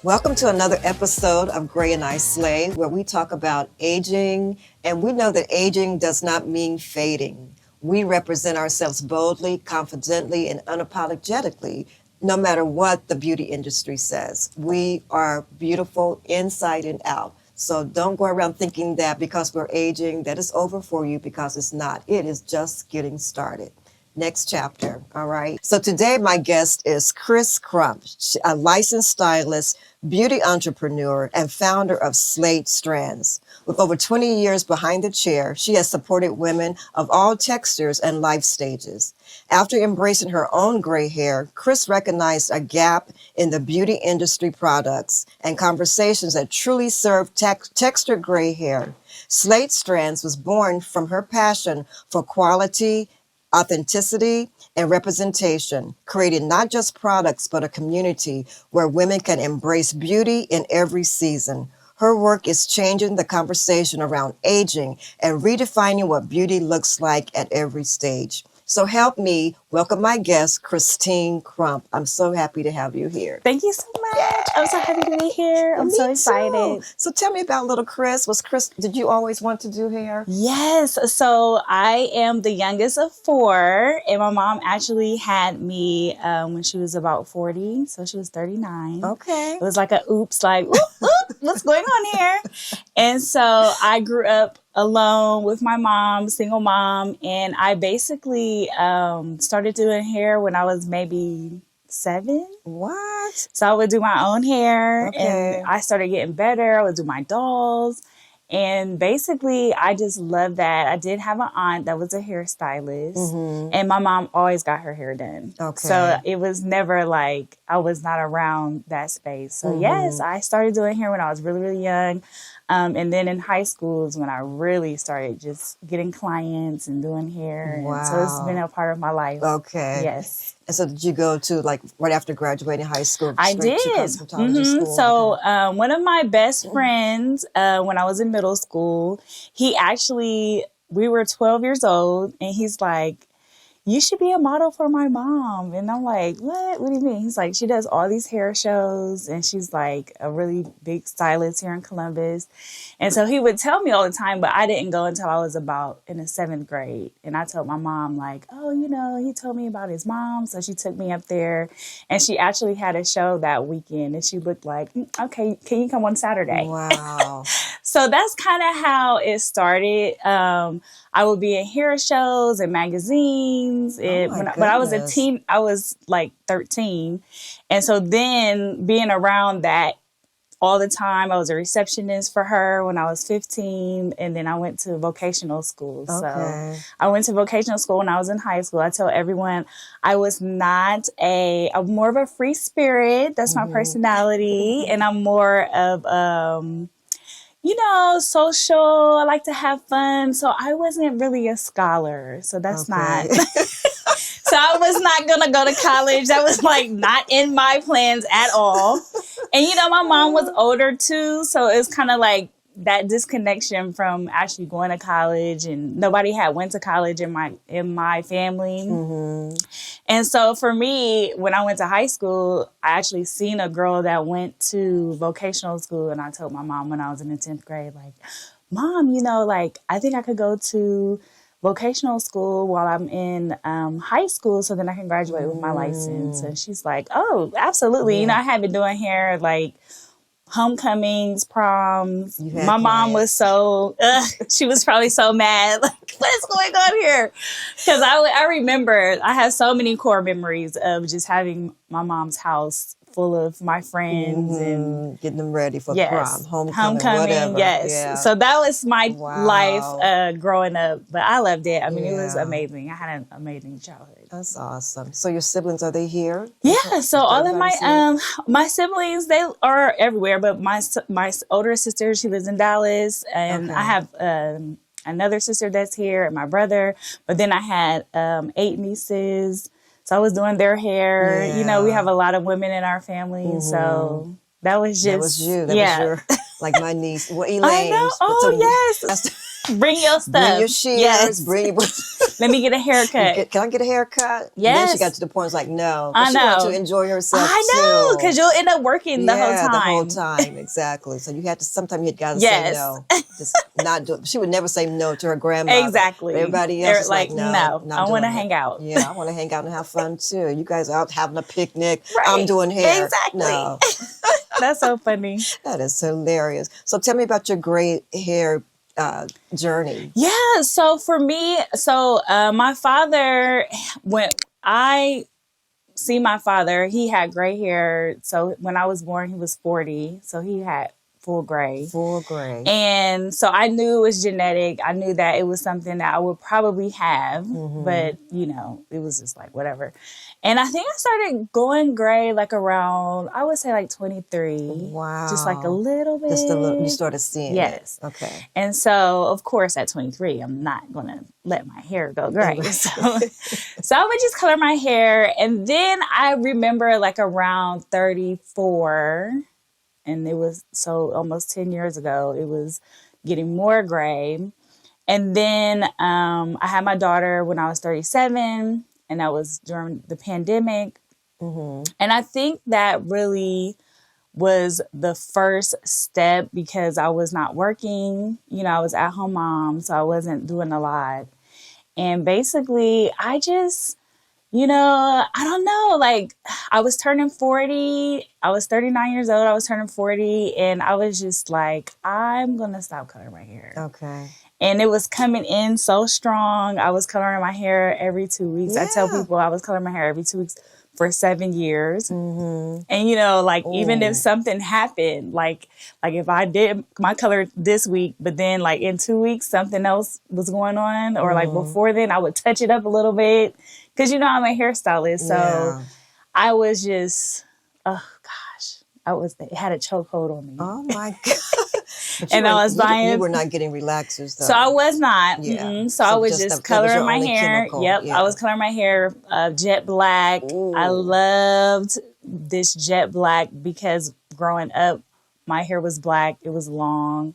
Welcome to another episode of Gray and I Slay, where we talk about aging, and we know that aging does not mean fading. We represent ourselves boldly, confidently, and unapologetically, no matter what the beauty industry says. We are beautiful inside and out. So don't go around thinking that because we're aging, that it's over for you, because it's not. It is just getting started. Next chapter, all right? So today my guest is Chris Crump, a licensed stylist, beauty entrepreneur, and founder of Slate Strands. With over 20 years behind the chair, she has supported women of all textures and life stages. After embracing her own gray hair, Chris recognized a gap in the beauty industry products and conversations that truly serve textured gray hair. Slate Strands was born from her passion for quality, authenticity, and representation, creating not just products, but a community where women can embrace beauty in every season. Her work is changing the conversation around aging and redefining what beauty looks like at every stage. So help me welcome my guest, Christine Crump. I'm so happy to have you here. Thank you so much. I'm so happy to be here. I'm so excited. Too. So tell me about little Chris. Did you always want to do hair? Yes. So I am the youngest of four, and my mom actually had me when she was about 40. So she was 39. Okay. It was like a oops, like, what's going on here? And so I grew up alone with my mom, single mom, and I basically started doing hair when I was maybe 7. What? So I would do my own hair, Okay. and I started getting better. I would do my dolls, and basically I just loved that. I did have an aunt that was a hairstylist, and my mom always got her hair done. Okay. So it was never like I was not around that space. So yes, I started doing hair when I was really, really young. And then in high school is when I really started just getting clients and doing hair. Wow. And so it's been a part of my life. Okay. Yes. And so did you go to, like, right after graduating high school? I straight did. to cosmetology school? So one of my best friends, when I was in middle school, we were 12 years old, and he's like, you should be a model for my mom. And I'm like, what? What do you mean? He's like, she does all these hair shows, and she's like a really big stylist here in Columbus. And so he would tell me all the time, but I didn't go until I was about in the 7th grade. And I told my mom, like, oh, he told me about his mom. So she took me up there, and she actually had a show that weekend, and she looked like, okay, can you come on Saturday? Wow. So that's kind of how it started. I would be in hair shows and magazines. But I was a teen, I was like 13. And so then being around that all the time, I was a receptionist for her when I was 15. And then I went to vocational school. Okay. So I went to vocational school when I was in high school. I tell everyone I was not I'm more of a free spirit. That's my personality. And I'm more of, social. I like to have fun. So I wasn't really a scholar. So that's not. So I was not going to go to college. That was like not in my plans at all. And, my mom was older too. So it's kind of like that disconnection from actually going to college, and nobody had went to college in my family. And so for me, when I went to high school, I actually seen a girl that went to vocational school, and I told my mom when I was in the 10th grade, like, Mom, I think I could go to vocational school while I'm in high school, so then I can graduate with my license. And she's like, oh, absolutely. I had been doing hair like homecomings, proms. My mom was she was probably so mad. Like, what is going on here? Because I remember I have so many core memories of just having my mom's house full of my friends and getting them ready for prom, homecoming, whatever. Yes. Yeah. So that was my life growing up. But I loved it. I mean, it was amazing. I had an amazing childhood. That's awesome. So your siblings, are they here? Yeah. So all of my siblings, they are everywhere. But my older sister, she lives in Dallas, and I have another sister that's here, and my brother. But then I had 8 nieces. So I was doing their hair. Yeah. We have a lot of women in our family. So that was just... That was you. That was your, like my niece. Well, Elaine. I know. Oh, yes. Bring your stuff. Bring your shears. Yes. Bring. Let me get a haircut. Can I get a haircut? Yes. Then she got to the point, it's like, no. I know. She wanted to enjoy herself, I know, too. because you'll end up working the whole time. the whole time, exactly. So you had to, sometimes you got to Yes. say no. Just not do it. She would never say no to her grandmother. Exactly. But everybody else is like, no, I want to hang out. Yeah, I want to hang out and have fun, too. You guys are out having a picnic. Right. I'm doing hair. Exactly. No. That's so funny. That is hilarious. So tell me about your gray hair journey. Yeah. So for me, my father, when I see my father, he had gray hair. So when I was born, he was 40. So he had full gray. Full gray. And so I knew it was genetic. I knew that it was something that I would probably have, but it was just like whatever. And I think I started going gray like around, I would say like 23. Wow. Just like a little bit. Just a little, you started seeing Yes. it. Okay. And so, of course, at 23, I'm not going to let my hair go gray. So I would just color my hair. And then I remember like around 34, and it was so almost 10 years ago, it was getting more gray. And then I had my daughter when I was 37, and that was during the pandemic. And I think that really was the first step because I was not working. I was at home mom, so I wasn't doing a lot. And basically, I just, I don't know, like I was turning 40. I was 39 years old. I was turning 40. And I was just like, I'm going to stop coloring my hair. Okay. And it was coming in so strong. I was coloring my hair every 2 weeks. Yeah. I tell people I was coloring my hair every 2 weeks for 7 years. And, even if something happened, like if I did my color this week, but then like in 2 weeks, something else was going on, or like before then, I would touch it up a little bit. Cause I'm a hairstylist. So I was just, oh gosh, it had a chokehold on me. Oh my God. And I was buying. You were not getting relaxers though. So I was not. Yeah. So I was just coloring my hair. Chemical. Yep. Yeah. I was coloring my hair jet black. Ooh. I loved this jet black because growing up, my hair was black. It was long.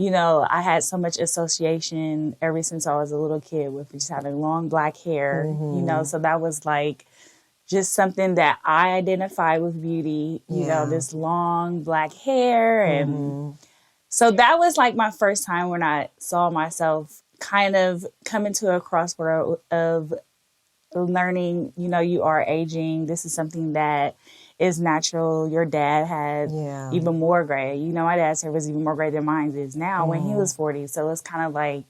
I had so much association ever since I was a little kid with just having long black hair, so that was like just something that I identified with beauty, this long black hair. And so that was like my first time when I saw myself kind of coming to a crossroad of learning, you are aging. This is something that is natural. Your dad had even more gray. My dad's hair was even more gray than mine is now when he was 40. So it's kind of like,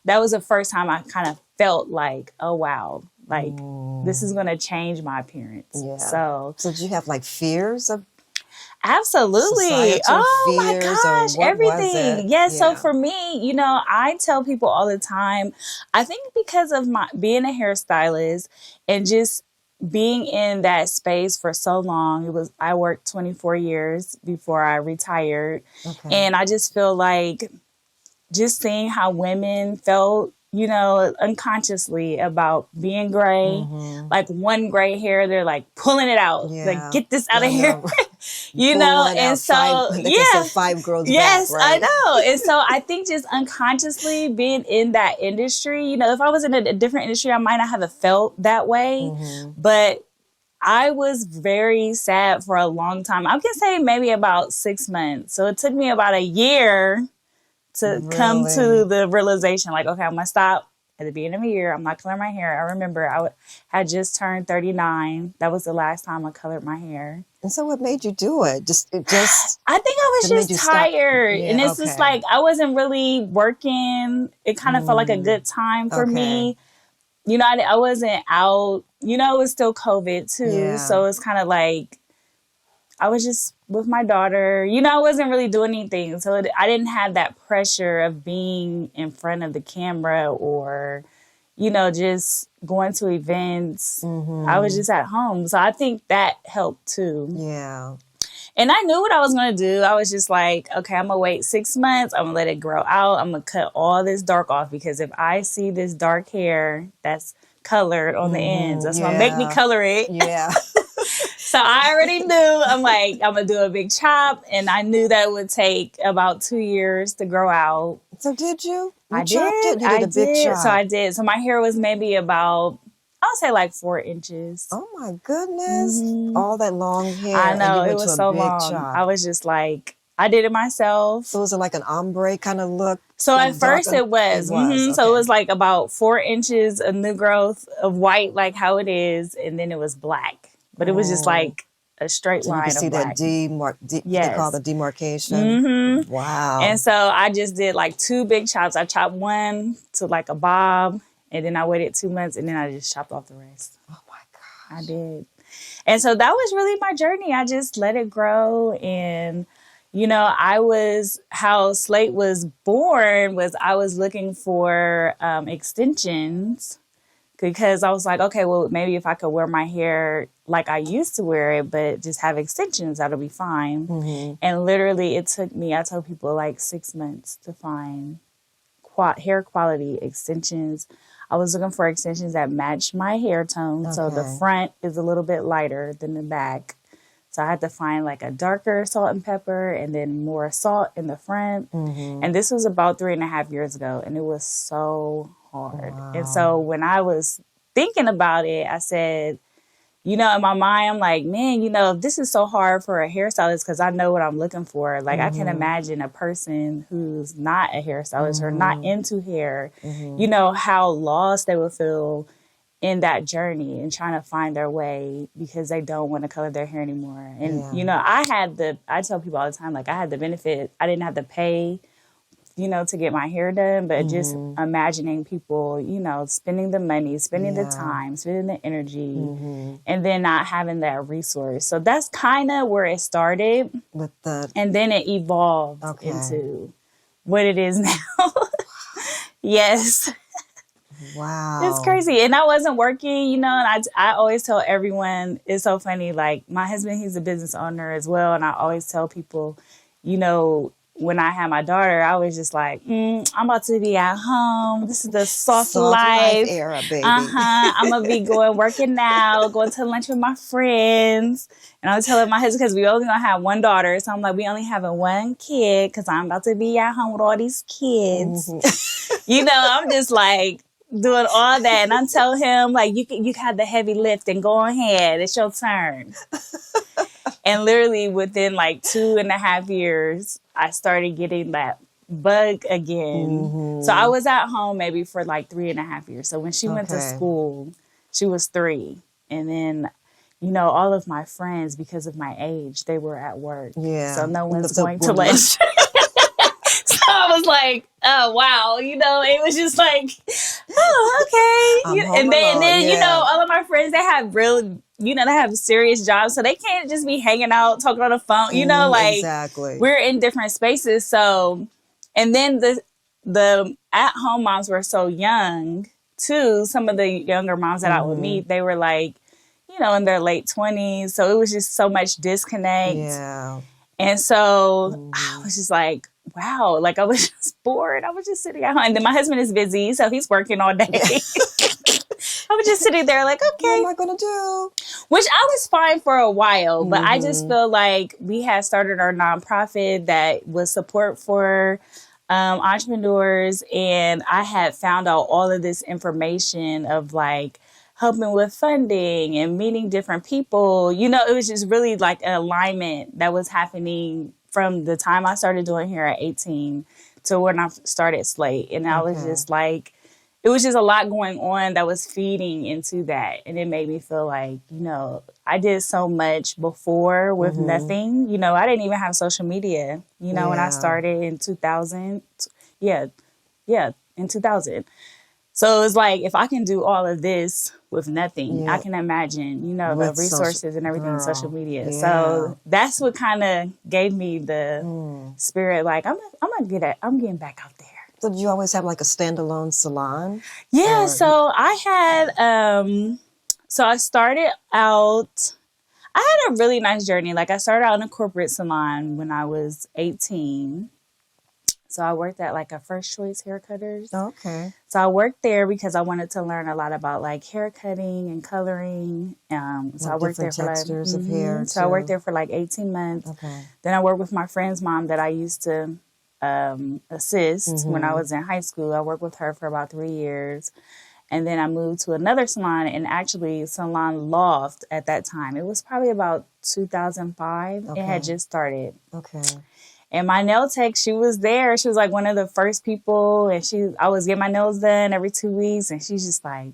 that was the first time I kind of felt like, oh, wow, like this is going to change my appearance. Yeah. So did you have like fears of? Absolutely. Oh my gosh, everything. Yes. Yeah. So for me, I tell people all the time, I think because of my being a hairstylist and just being in that space for so long, I worked 24 years before I retired. Okay. And I just feel like just seeing how women felt, unconsciously about being gray, like one gray hair, they're like pulling it out, like get this out of here, and so, five girls. Yes, back, right? I know. And so I think just unconsciously being in that industry, if I was in a different industry, I might not have felt that way, but I was very sad for a long time. I can say maybe about 6 months. So it took me about a year to come to the realization, like, okay, I'm going to stop at the beginning of the year. I'm not coloring my hair. I remember I had just turned 39. That was the last time I colored my hair. And so what made you do it? I think I was just tired. And it's just like, I wasn't really working. It kind of felt like a good time for me. I wasn't out. It was still COVID too. Yeah. So it's kind of like, I was just with my daughter. I wasn't really doing anything. So I didn't have that pressure of being in front of the camera or, just going to events. I was just at home. So I think that helped too. Yeah. And I knew what I was going to do. I was just like, okay, I'm going to wait 6 months. I'm going to let it grow out. I'm going to cut all this dark off because if I see this dark hair that's colored on the ends, that's going to make me color it. Yeah. So I already knew, I'm like, I'm going to do a big chop. And I knew that it would take about 2 years to grow out. So did you? You chopped it? You did a big chop. So I did. So my hair was maybe about, I'll say like 4 inches. Oh my goodness. All that long hair. I know, and you went it was to a so big long. chop. I was just like, I did it myself. So was it like an ombre kind of look? So like at first it was. So it was like about 4 inches of new growth of white, like how it is. And then it was black. But it was just like a straight so line you can see of black. that they call the demarcation. Mm-hmm. Wow. And so I just did like 2 big chops. I chopped one to like a bob, and then I waited 2 months, and then I just chopped off the rest. Oh my gosh. I did. And so that was really my journey. I just let it grow. And, you know, how Slate was born was I was looking for extensions, because I was like, okay, well, maybe if I could wear my hair like I used to wear it, but just have extensions, that'll be fine. Mm-hmm. And literally it took me, I told people, like 6 months to find hair quality extensions. I was looking for extensions that matched my hair tone. Okay. So the front is a little bit lighter than the back. So I had to find like a darker salt and pepper and then more salt in the front. Mm-hmm. And this was about 3.5 years ago. And it was so hard. Wow. And so when I was thinking about it, I said, you know, in my mind, I'm like, man, you know, this is so hard for a hairstylist because I know what I'm looking for. Like, I can imagine a person who's not a hairstylist or not into hair, you know, how lost they would feel in that journey and trying to find their way because they don't want to color their hair anymore. And, you know, I tell people all the time, like, I had the benefit, I didn't have to pay, you know, to get my hair done, but just imagining people, you know, spending the money, spending the time, spending the energy, and then not having that resource. So that's kind of where it started. And then it evolved into what it is now. Yes. Wow. It's crazy. And I wasn't working, you know, and I always tell everyone, it's so funny, like my husband, he's a business owner as well. And I always tell people, you know, when I had my daughter, I was just like, I'm about to be at home. This is the soft life era, baby. I'm going to be working out, going to lunch with my friends. And I was telling my husband, because we only going to have one daughter. So I'm like, we only having one kid because I'm about to be at home with all these kids. You know, I'm just like doing all that. And I'm telling him, like, you have the heavy lift and go ahead. It's your turn. And literally within like 2.5 years, I started getting that bug again. So I was at home maybe for like 3.5 years. So when she went to school, she was 3. And then, you know, all of my friends, because of my age, they were at work. Yeah. So no one's going to lunch. So I was like, oh, wow. You know, it was just like, oh, okay. And then you know, all of my friends, they have they have serious jobs. So they can't just be hanging out, talking on the phone, you know, like we're in different spaces. So, and then the at-home moms were so young too. Some of the younger moms that I would meet, they were like, you know, in their late 20s. So it was just so much disconnect. Yeah. And so I was just like, wow, like I was just bored. I was just sitting at home. And then my husband is busy, so he's working all day. I was just sitting there like, okay. What am I going to do? Which I was fine for a while, but I just feel like we had started our nonprofit that was support for entrepreneurs. And I had found out all of this information of like helping with funding and meeting different people. You know, it was just really like an alignment that was happening from the time I started doing hair at 18 to when I started Slate. And I was just like, it was just a lot going on that was feeding into that. And it made me feel like, you know, I did so much before with nothing. You know, I didn't even have social media, you know, when I started in 2000. In 2000. So it's like, if I can do all of this with nothing, I can imagine, you know, with the resources and everything, social media. Yeah. So that's what kind of gave me the spirit. Like, I'm getting back out there. So did you always have like a standalone salon? Yeah. So I had, so I started out, I had a really nice journey. Like I started out in a corporate salon when I was 18. So I worked at like a First Choice Hair Cutters. Okay. So I worked there because I wanted to learn a lot about like hair cutting and coloring. So I worked there for textures of hair. So I worked there for like 18 months. Okay. Then I worked with my friend's mom that I used to assist when I was in high school. I worked with her for about 3 years. And then I moved to another salon, and actually Salon Loft at that time. It was probably about 2005. Okay. It had just started. Okay. And my nail tech, she was there. She was like one of the first people, and I was getting my nails done every 2 weeks, and she's just like,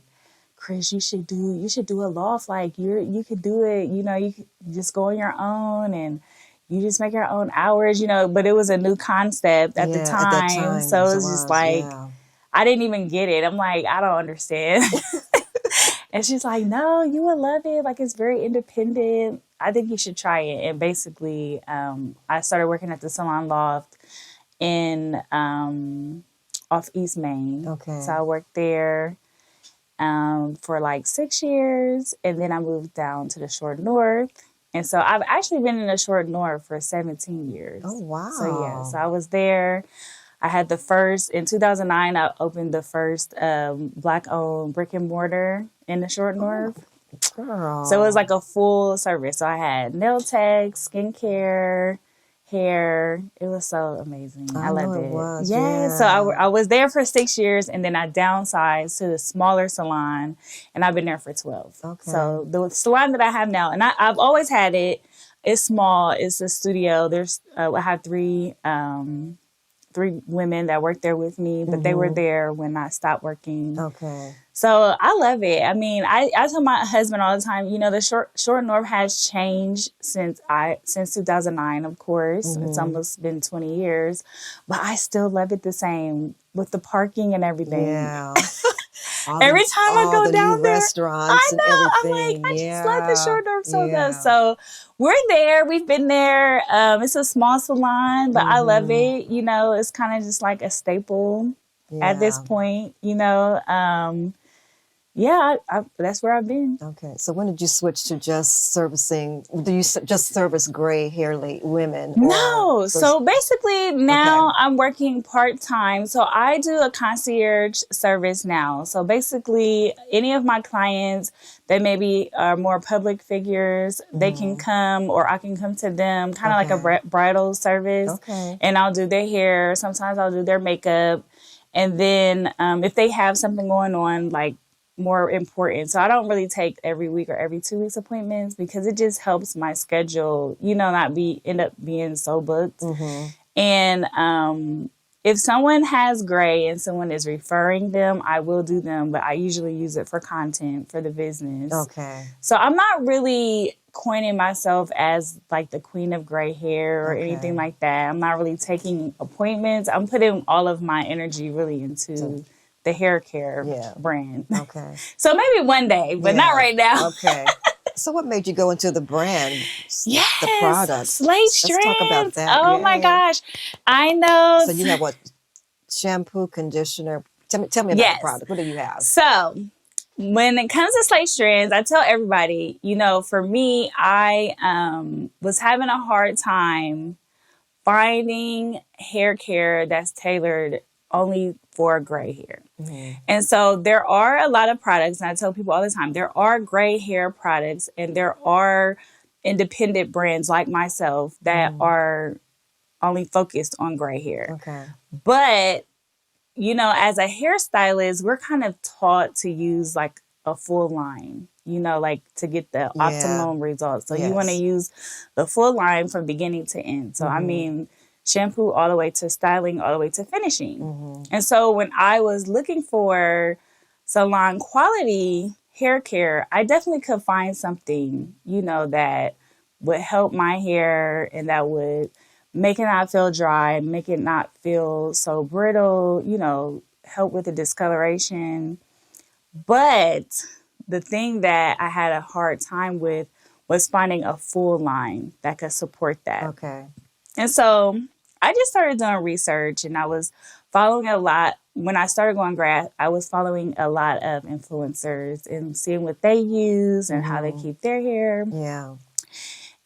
Chris, you should do a loft. Like you could do it. You know, you could just go on your own, and you just make your own hours. You know, but it was a new concept at the time, at that time, so it was just like. Yeah. I didn't even get it. I'm like, I don't understand. And she's like, no, you would love it. Like, it's very independent. I think you should try it. And basically, I started working at the Salon Loft in off East Main. Okay. So I worked there for like 6 years. And then I moved down to the Short North. And so I've actually been in the Short North for 17 years. Oh, wow. So, yeah. So I was there. I had in 2009, I opened the first Black-owned brick and mortar in the Short North. Girl. So it was like a full service. So I had nail tech, skincare, hair. It was so amazing. I loved it. Was, yeah. So I was there for 6 years, and then I downsized to the smaller salon, and I've been there for 12. Okay. So the salon that I have now, and I've always had it. It's small. It's a studio. I have three women that worked there with me, but they were there when I stopped working. Okay. So I love it. I mean, I tell my husband all the time, you know, the short North has changed since 2009, of course. It's almost been 20 years, but I still love it the same with the parking and everything. Yeah. Every time I go down there, restaurants I know. and everything. I just love the Short North so much. So we're there. We've been there. It's a small salon, but I love it. You know, it's kind of just like a staple at this point. You know, that's where I've been. Okay. So when did you switch to just servicing? Do you just service gray hair women? No. So basically now I'm working part-time. So I do a concierge service now. So basically any of my clients that maybe are more public figures, they can come or I can come to them, kind of like a bridal service. Okay. And I'll do their hair. Sometimes I'll do their makeup. And then if they have something going on, like more important. So I don't really take every week or every 2 weeks appointments because it just helps my schedule, you know, not end up being so booked. And if someone has gray and someone is referring them, I will do them, but I usually use it for content for the business. Okay. So I'm not really coining myself as like the queen of gray hair or anything like that. I'm not really taking appointments. I'm putting all of my energy really into the hair care brand. Okay. So maybe one day, but not right now. Okay. So what made you go into the brand? Yes. The product. Slate Strands. Let's talk about that. Oh my gosh. I know. So you have what? Shampoo, conditioner. Tell me about the product. What do you have? So when it comes to Slate Strands, I tell everybody, you know, for me, I was having a hard time finding hair care that's tailored only for gray hair. And so there are a lot of products, and I tell people all the time, there are gray hair products and there are independent brands like myself that are only focused on gray hair. Okay. But, you know, as a hairstylist, we're kind of taught to use like a full line, you know, like to get the optimum results. So you want to use the full line from beginning to end. So, I mean, shampoo all the way to styling, all the way to finishing. And so when I was looking for salon quality hair care, I definitely could find something, you know, that would help my hair and that would make it not feel dry, make it not feel so brittle, you know, help with the discoloration. But the thing that I had a hard time with was finding a full line that could support that. Okay. And so I just started doing research, and I was following a lot. When I started going grad, I was following a lot of influencers and seeing what they use and how they keep their hair. Yeah.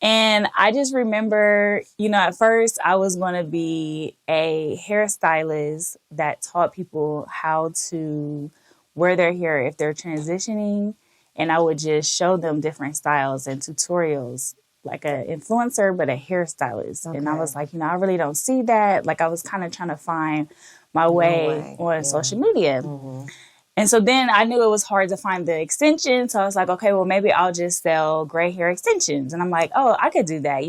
And I just remember, you know, at first I was going to be a hairstylist that taught people how to wear their hair if they're transitioning. And I would just show them different styles and tutorials like an influencer, but a hairstylist. And I was like, I really don't see that. Like I was kind of trying to find my way on social media. And so then I knew it was hard to find the extension. So I was like, okay, well, maybe I'll just sell gray hair extensions. And I'm like, oh, I could do that,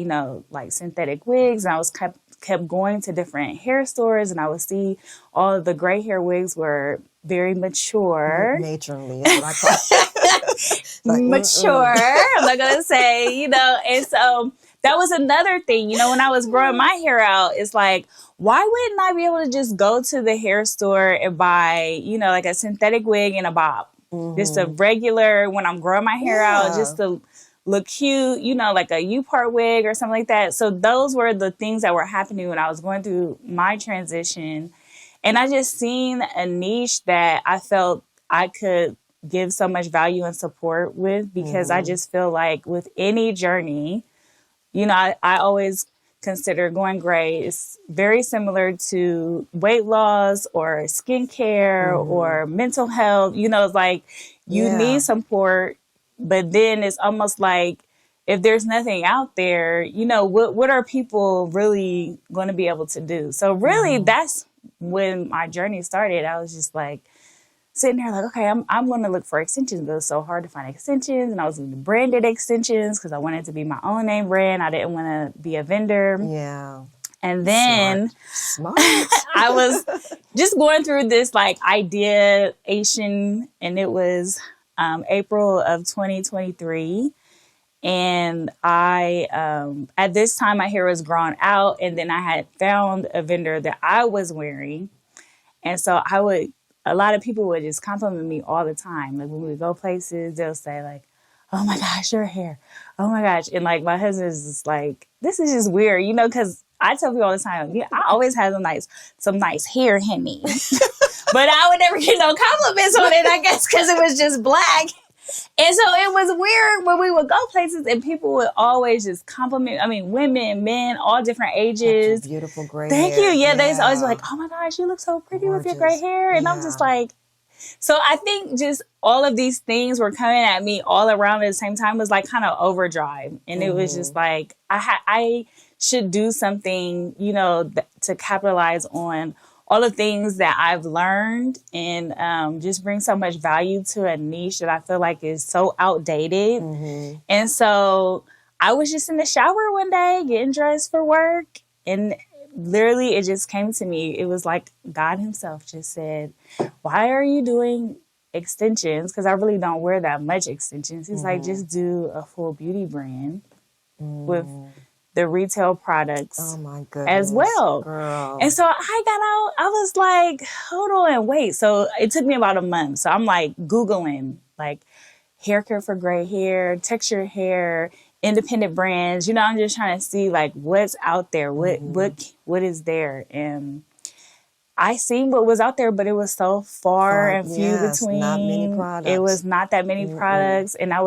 like synthetic wigs. And I was kept going to different hair stores, and I would see all of the gray hair wigs were very mature. Matronly is what I call it. Like, mature. I'm not going to say, and so that was another thing, when I was growing my hair out, it's like, why wouldn't I be able to just go to the hair store and buy, like a synthetic wig and a bob? Just a regular, when I'm growing my hair out, just to look cute, like a U-part wig or something like that. So those were the things that were happening when I was going through my transition. And I just seen a niche that I felt I could give so much value and support with, because I just feel like with any journey, I always consider going gray is very similar to weight loss or skincare or mental health. It's like you need support, but then it's almost like if there's nothing out there, what are people really going to be able to do? So really that's when my journey started. I was just like sitting there like, okay, I'm going to look for extensions, but it was so hard to find extensions. And I was doing branded extensions because I wanted to be my own name brand. I didn't want to be a vendor. Yeah. And then Smart. I was just going through this like ideation, and it was April of 2023. And I, at this time, my hair was grown out, and then I had found a vendor that I was wearing. And so a lot of people would just compliment me all the time. Like when we go places, they'll say like, oh my gosh, your hair. Oh my gosh. And like my husband is just like, this is just weird, because I tell people all the time, I always have some nice hair, Henny. But I would never get no compliments on it, I guess, because it was just black. And so it was weird when we would go places and people would always just compliment. I mean, women, men, all different ages. Beautiful gray Thank hair. you. Yeah, they always be like, oh my gosh, you look so pretty with your gray hair. And I'm just like, so I think just all of these things were coming at me all around at the same time. It was like kind of overdrive. And it was just like, I should do something, to capitalize on all the things that I've learned and just bring so much value to a niche that I feel like is so outdated. And so I was just in the shower one day getting dressed for work, and literally it just came to me. It was like God himself just said, why are you doing extensions? Because I really don't wear that much extensions. He's like, just do a full beauty brand with the retail products as well. Girl. And so I got out, I was like, hold on, wait. So it took me about a month. So I'm like Googling like hair care for gray hair, textured hair, independent brands. I'm just trying to see like what's out there, what is there. And I seen what was out there, but it was so far and few between. Not many products. It was not that many products. And I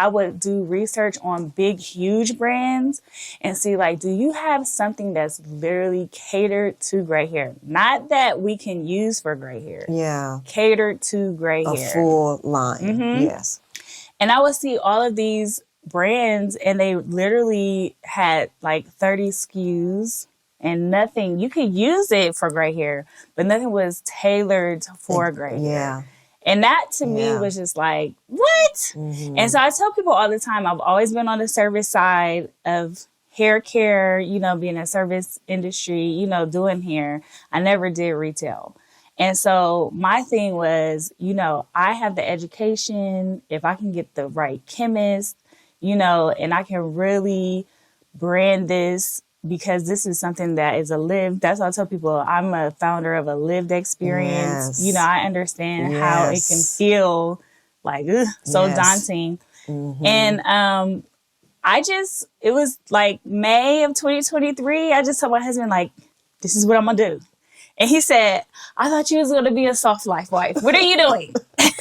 would do research on big, huge brands and see like, do you have something that's literally catered to gray hair? Not that we can use for gray hair. Yeah. Catered to gray hair. A full line. Yes. And I would see all of these brands, and they literally had like 30 SKUs. And nothing, you could use it for gray hair, but nothing was tailored for gray hair. And that to me was just like, what? And so I tell people all the time, I've always been on the service side of hair care, being a service industry, doing hair. I never did retail. And so my thing was, I have the education, if I can get the right chemist, and I can really brand this, because this is something that is that's why I tell people I'm a founder of a lived experience. I understand how it can feel like so daunting. And it was like May of 2023. I just told my husband, like, this is what I'm going to do. And he said, I thought you was going to be a soft life wife. What are you doing? And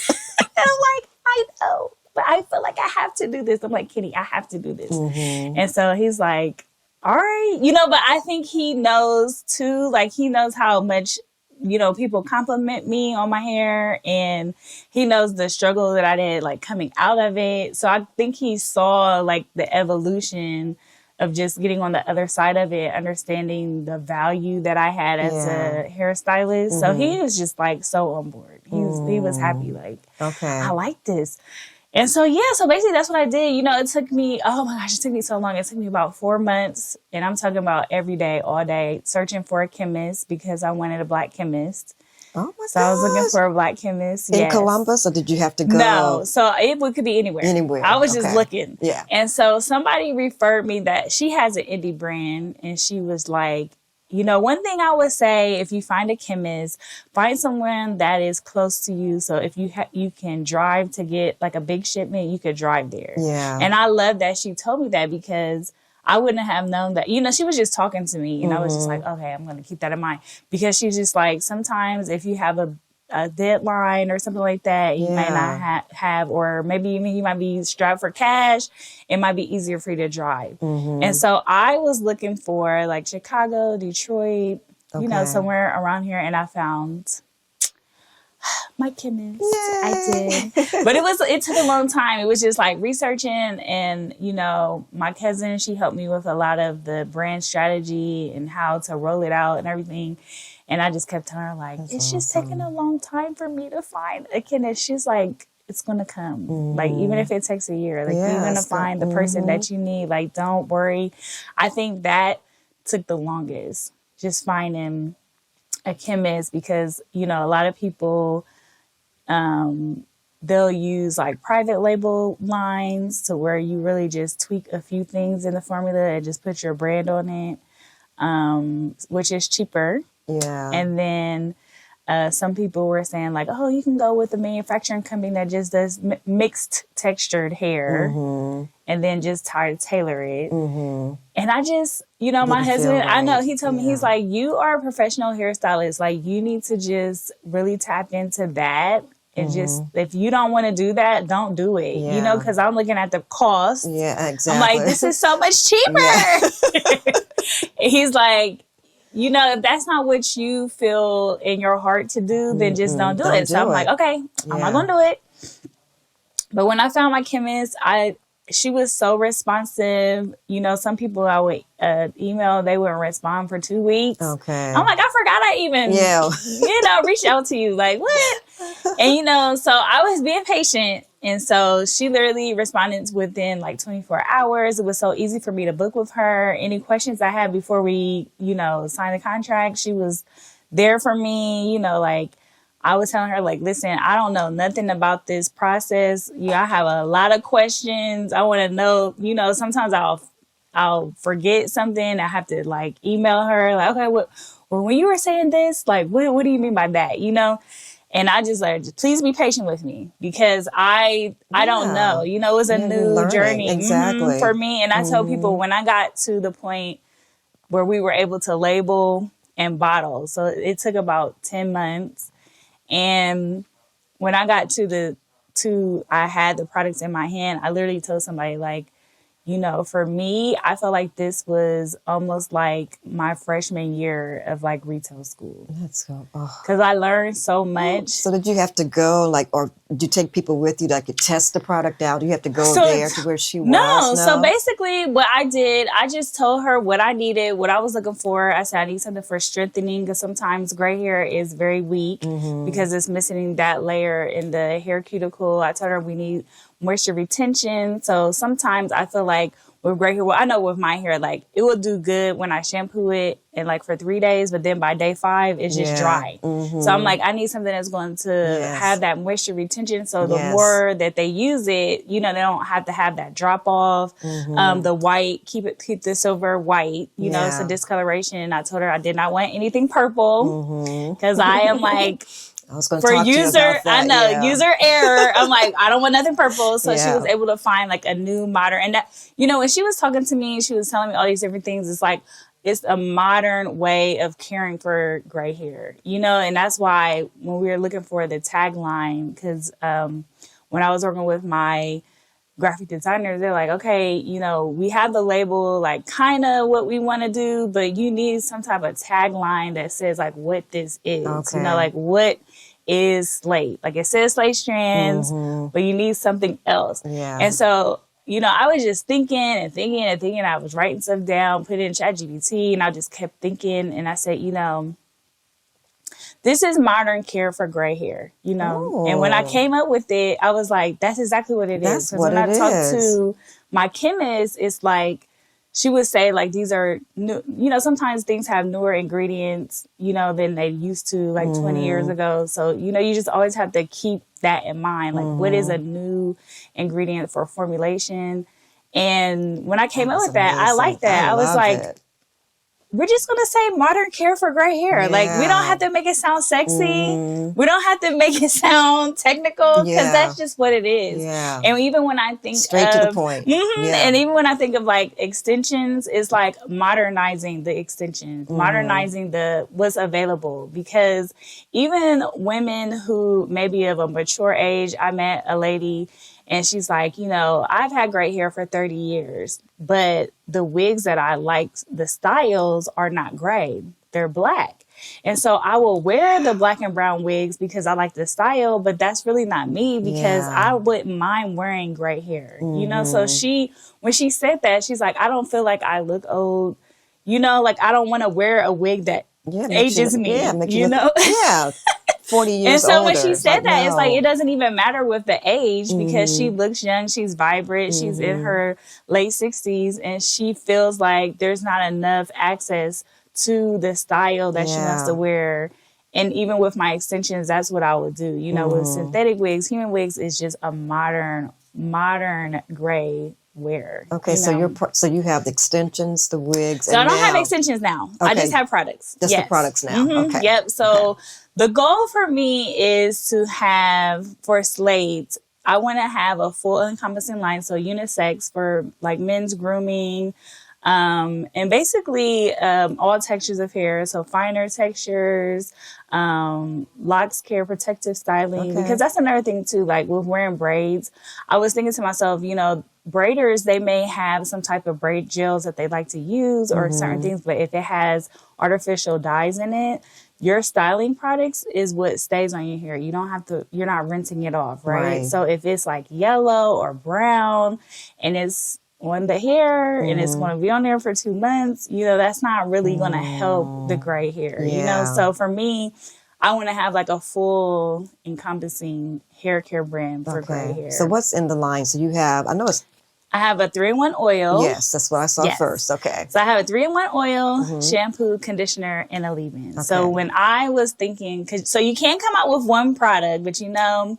I'm like, I know, but I feel like I have to do this. I'm like, Kenny, I have to do this. And so he's like, all right, but I think he knows too, like he knows how much people compliment me on my hair, and he knows the struggle that I did like coming out of it. So I think he saw like the evolution of just getting on the other side of it, understanding the value that I had as a hairstylist. So he was just like so on board. He was happy, like, I like this. And so, so basically that's what I did. It took me, oh my gosh, it took me so long. It took me about 4 months. And I'm talking about every day, all day, searching for a chemist because I wanted a Black chemist. Oh my So I was looking for a Black chemist. In Columbus, or did you have to go? No, so it could be anywhere. Anywhere. I was just looking. Yeah. And so somebody referred me that she has an indie brand, and she was like, one thing I would say, if you find a chemist, find someone that is close to you. So if you can drive to get like a big shipment, you could drive there. Yeah. And I love that she told me that, because I wouldn't have known that. She was just talking to me, and I was just like, okay, I'm going to keep that in mind. Because she's just like, sometimes if you have a deadline or something like that, you might not have, or maybe you might be strapped for cash, it might be easier for you to drive. And so I was looking for like Chicago, Detroit, somewhere around here, and I found my chemist. Yay. I did. But it took a long time. It was just like researching, and my cousin, she helped me with a lot of the brand strategy and how to roll it out and everything. And I just kept telling her, like, it's just taking a long time for me to find a chemist. She's like, it's going to come. Like, even if it takes a year, like, you're going to find the person that you need. Like, don't worry. I think that took the longest, just finding a chemist, because, a lot of people, they'll use like private label lines to where you really just tweak a few things in the formula and just put your brand on it, which is cheaper. Yeah. And then some people were saying like, oh, you can go with a manufacturing company that just does mixed textured hair and then just tailor it. And I just, my husband, I know, he told me, he's like, you are a professional hairstylist. Like, you need to just really tap into that. And just, if you don't want to do that, don't do it. Because I'm looking at the cost. Yeah, exactly. I'm like, this is so much cheaper. He's like, if that's not what you feel in your heart to do, then just don't do it. So I'm like, okay, I'm not going to do it. But when I found my chemist, she was so responsive. Some people I would email, they wouldn't respond for 2 weeks. Okay. I'm like, I forgot I even, reached out to you. Like, what? And, so I was being patient. And so she literally responded within like 24 hours. It was so easy for me to book with her. Any questions I had before we, signed the contract, she was there for me. Like, I was telling her, like, listen, I don't know nothing about this process. I have a lot of questions. I want to know, sometimes I'll forget something. I have to like email her like, okay, well, when you were saying this, like, what do you mean by that? And I just like, please be patient with me, because I don't know. It was a new journey for me. And I tell people, when I got to the point where we were able to label and bottle, so it took about 10 months. And when I got I had the products in my hand, I literally told somebody like, for me, I felt like this was almost like my freshman year of like retail school. That's so, because I learned so much. So did you have to go like, or did you take people with you that could test the product out? Do you have to go there to where she was? No. So basically what I did, I just told her what I needed, what I was looking for. I said, I need something for strengthening, because sometimes gray hair is very weak because it's missing that layer in the hair cuticle. I told her we need moisture retention. So sometimes I feel like with gray hair, well, I know with my hair, like it will do good when I shampoo it and like for 3 days, but then by day 5, it's just dry. So I'm like, I need something that's going to have that moisture retention. So the more that they use it, they don't have to have that drop off. The white, keep the silver white, it's a discoloration. And I told her I did not want anything purple, because I am like, I was going to talk user, to you about that. I know, user error. I'm like, I don't want nothing purple. So she was able to find like a new modern, and that, when she was talking to me, she was telling me all these different things. It's like, it's a modern way of caring for gray hair, and that's why when we were looking for the tagline, because when I was working with my graphic designers, they're like, okay, you know, we have the label, like kind of what we want to do, but you need some type of tagline that says like what this is, you know, like what is Slate? Like it says Slate Strands, but you need something else. Yeah. And so, you know, I was just thinking and thinking and thinking. I was writing stuff down, put it in ChatGPT, and I just kept thinking. And I said, you know, this is modern care for gray hair, you know. Ooh. And when I came up with it, I was like, that's exactly what it is. Because when I talked to my chemist, it's like, she would say, like, these are new, you know, sometimes things have newer ingredients, you know, than they used to like 20 years ago. So, you know, you just always have to keep that in mind. Like, what is a new ingredient for formulation? And when I came up with that, I liked that. I was like, we're just going to say modern care for gray hair. Yeah. Like, we don't have to make it sound sexy. We don't have to make it sound technical because that's just what it is. Yeah. And even when I think straight to the point. And even when I think of like extensions, it's like modernizing the extensions, modernizing the what's available. Because even women who may be of a mature age, I met a lady and she's like, you know, I've had gray hair for 30 years, but the wigs that I like, the styles are not gray. They're black. And so I will wear the black and brown wigs because I like the style, but that's really not me because I wouldn't mind wearing gray hair, you know? So when she said that, she's like, I don't feel like I look old, you know, like I don't want to wear a wig that ages me, you know? 40 years and so older. when she said that, it's like, it doesn't even matter with the age because she looks young, she's vibrant, she's in her late 60s, and she feels like there's not enough access to the style that she wants to wear. And even with my extensions, that's what I would do. You know, with synthetic wigs, human wigs is just a modern gray wear. Okay, you know? so you have the extensions, the wigs. So I don't have extensions now. Okay. I just have products. Just the products now. Okay. Yep. So the goal for me is to have for Slate, I want to have a full encompassing line, so unisex for like men's grooming, and basically all textures of hair, so finer textures, locks care, protective styling, because that's another thing too, like with wearing braids, I was thinking to myself, you know, braiders, they may have some type of braid gels that they like to use or certain things, but if it has artificial dyes in it, your styling products is what stays on your hair. You don't have to, you're not rinsing it off, right? So if it's like yellow or brown and it's on the hair and it's going to be on there for 2 months, you know, that's not really going to help the gray hair, you know? So for me, I want to have like a full encompassing hair care brand for gray hair. So what's in the line? So you have, I have a 3-in-1 oil. Yes, that's what I saw first. Okay. So I have a 3-in-1 oil, shampoo, conditioner, and a leave-in. Okay. So when I was thinking, so you can't come out with one product, but you know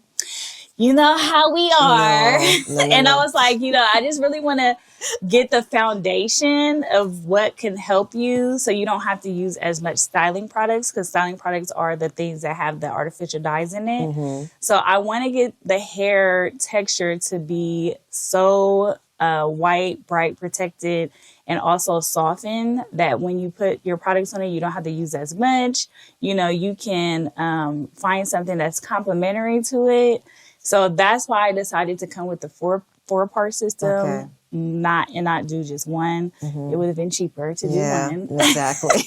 how we are. No. And I was like, you know, I just really want to get the foundation of what can help you so you don't have to use as much styling products, because styling products are the things that have the artificial dyes in it. So I want to get the hair texture to be so white, bright, protected, and also soften that when you put your products on it, you don't have to use as much. You know, you can find something that's complementary to it. So that's why I decided to come with the four-part system, not do just one. It would have been cheaper to do one. Exactly.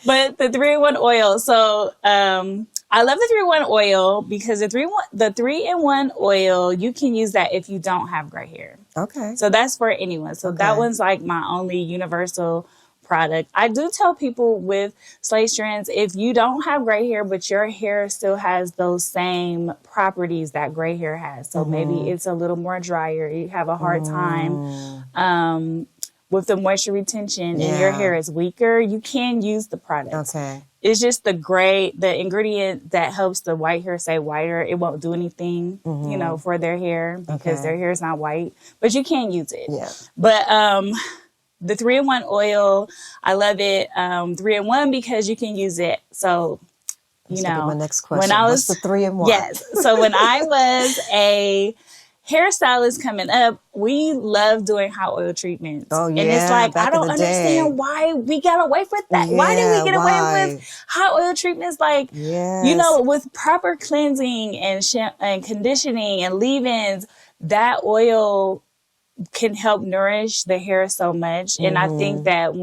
But the 3-in-1 oil. So I love the 3-in-1 oil because the 3-in-1 oil, you can use that if you don't have gray hair. Okay. So that's for anyone. So that one's like my only universal product. I do tell people with Slate Strands, if you don't have gray hair, but your hair still has those same properties that gray hair has. So maybe it's a little more drier. You have a hard time with the moisture retention and your hair is weaker, you can use the product. Okay. It's just the ingredient that helps the white hair stay whiter. It won't do anything, you know, for their hair because their hair is not white, but you can use it. Yeah. But, the 3-in-1 oil, I love it. 3-in-1 because you can use it. So, you know, my next question. What's the 3-in-1? Yes. So when I was a hairstylist coming up, we love doing hot oil treatments. Oh, yeah. And it's like, I don't understand why we got away with that. Yeah, why did we get away with hot oil treatments? Like, you know, with proper cleansing and conditioning and leave-ins, that oil can help nourish the hair so much. And I think that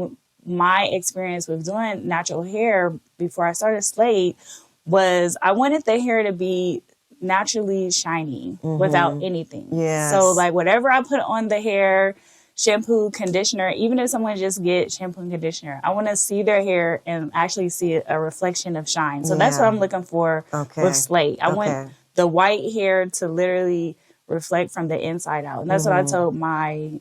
my experience with doing natural hair before I started Slate was I wanted the hair to be naturally shiny without anything. Yes. So like whatever I put on the hair, shampoo, conditioner, even if someone just get shampoo and conditioner, I want to see their hair and actually see a reflection of shine. So that's what I'm looking for with Slate. I want the white hair to literally reflect from the inside out. And that's what I told my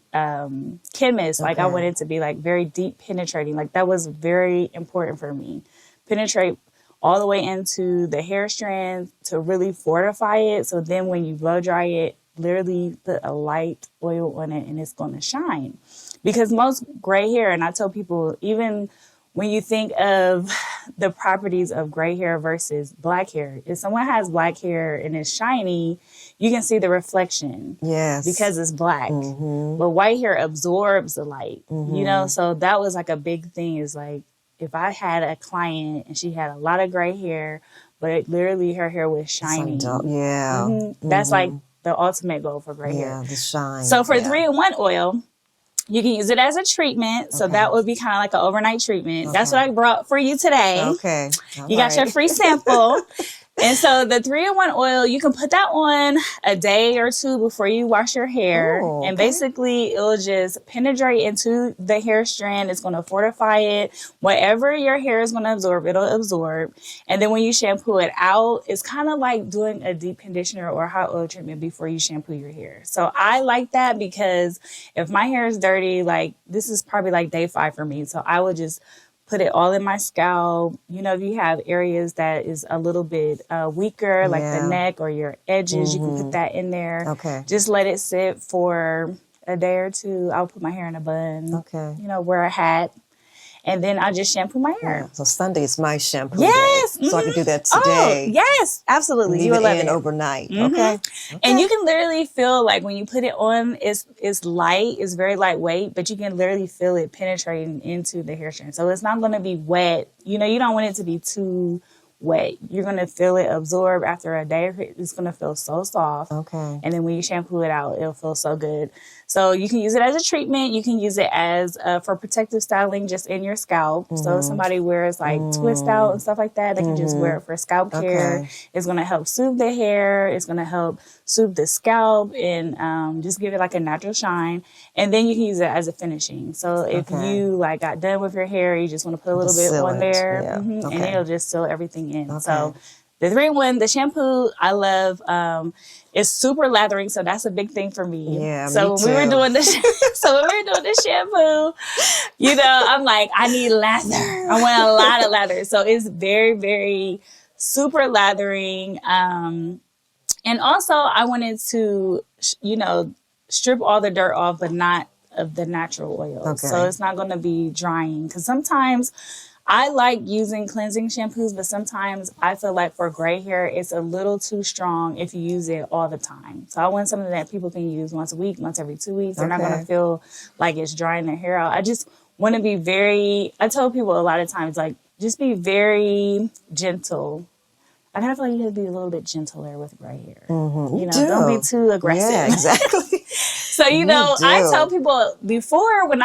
chemist. Like I wanted to be like very deep penetrating. Like that was very important for me. Penetrate all the way into the hair strand to really fortify it. So then when you blow dry it, literally put a light oil on it and it's going to shine. Because most gray hair, and I tell people, even when you think of the properties of gray hair versus black hair, if someone has black hair and it's shiny, you can see the reflection. Yes. Because it's black. But white hair absorbs the light, you know? So that was like a big thing, is like, if I had a client and she had a lot of gray hair, but literally her hair was shiny. That's like the ultimate goal for gray hair. Yeah, the shine. So for 3-in-1 oil, you can use it as a treatment. So that would be kind of like an overnight treatment. That's what I brought for you today. Okay. You got your free sample. And so the 3-in-1 oil, you can put that on a day or two before you wash your hair. Ooh, and basically it'll just penetrate into the hair strand. It's going to fortify it. Whatever your hair is going to absorb, it'll absorb. And then when you shampoo it out, it's kind of like doing a deep conditioner or hot oil treatment before you shampoo your hair. So I like that because if my hair is dirty, like this is probably like day 5 for me. So I would just put it all in my scalp. You know, if you have areas that is a little bit weaker, like the neck or your edges, you can put that in there. Okay. Just let it sit for a day or two. I'll put my hair in a bun. Okay. You know, wear a hat. And then I'll just shampoo my hair. Yeah. So Sunday is my shampoo Yes. day. So I can do that today. Oh, yes. Absolutely. Leave You will love in it. overnight. Okay. And you can literally feel like when you put it on, it's light, it's very lightweight, but you can literally feel it penetrating into the hair strand. So it's not going to be wet. You know, you don't want it to be too wet. You're going to feel it absorb after a day. It's going to feel so soft. Okay. And then when you shampoo it out, it'll feel so good. So you can use it as a treatment. You can use it as for protective styling just in your scalp. So if somebody wears like twist out and stuff like that, they can just wear it for scalp care. It's going to help soothe the hair. It's going to help soothe the scalp and just give it like a natural shine. And then you can use it as a finishing. So if you like got done with your hair, you just want to put a little bit on there and it'll just seal everything in. So the 3-in-1, the shampoo, I love. It's super lathering, so that's a big thing for me. Yeah, so me when we were too. doing the shampoo, you know, I'm like, I need lather. I want a lot of lather. So it's very, very super lathering. And also I wanted to, you know, strip all the dirt off, but not of the natural oil. Okay. So it's not going to be drying, because sometimes I like using cleansing shampoos, but sometimes I feel like for gray hair, it's a little too strong if you use it all the time. So I want something that people can use once a week, once every 2 weeks. They're not going to feel like it's drying their hair out. I just want to be I tell people a lot of times, like, just be very gentle. I kind of feel like you have to be a little bit gentler with gray hair. You know, don't be too aggressive. Yeah, exactly. So, you know, I tell people before when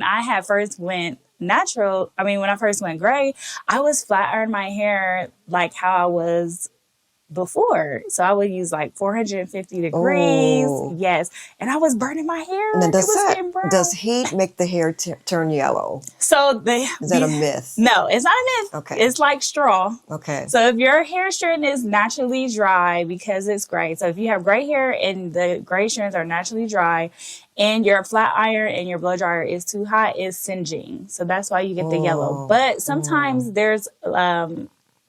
I had first went natural, when I first went gray, I was flat iron my hair like how I was before. So I would use like 450 degrees. Ooh. Yes. And I was burning my hair. Now, It was getting brown. does heat make the hair turn yellow? So Is that a myth? No, it's not a myth. Okay. It's like straw. Okay. So if your hair strand is naturally dry because it's gray, so if you have gray hair and the gray strands are naturally dry and your flat iron and your blow dryer is too hot, it's singeing. So that's why you get the yellow. But sometimes there's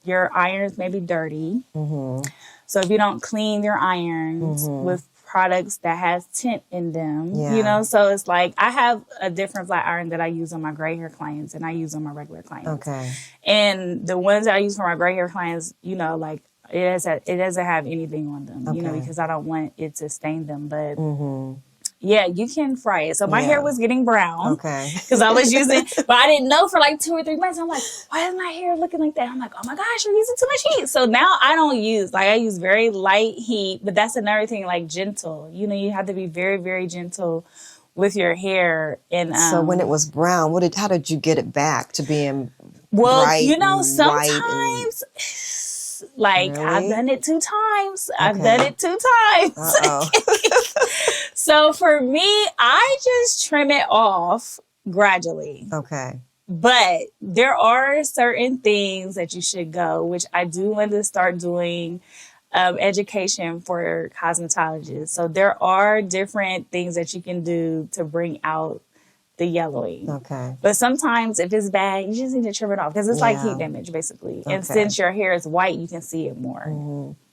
your irons may be dirty. So if you don't clean your irons with products that has tint in them, you know, so it's like I have a different flat iron that I use on my gray hair clients and I use on my regular clients. Okay. And the ones that I use for my gray hair clients, you know, like it doesn't have anything on them, you know, because I don't want it to stain them. But Yeah, you can fry it. So my Yeah. hair was getting brown. Okay. Because I was using, but I didn't know for like 2 or 3 months. I'm like, why is my hair looking like that? I'm like, oh my gosh, you're using too much heat. So now I don't use, like I use very light heat, but that's another thing, like gentle. You know, you have to be very, very gentle with your hair. And So when it was brown, how did you get it back to being well, bright you know, and white sometimes like I've Really? done it 2 times. I've Okay. done it 2 times. Uh-oh. So for me, I just trim it off gradually. Okay. But there are certain things that you should go, which I do want to start doing education for cosmetologists. So there are different things that you can do to bring out the yellowing. Okay. But sometimes if it's bad, you just need to trim it off because it's like Yeah. heat damage, basically. Okay. And since your hair is white, you can see it more.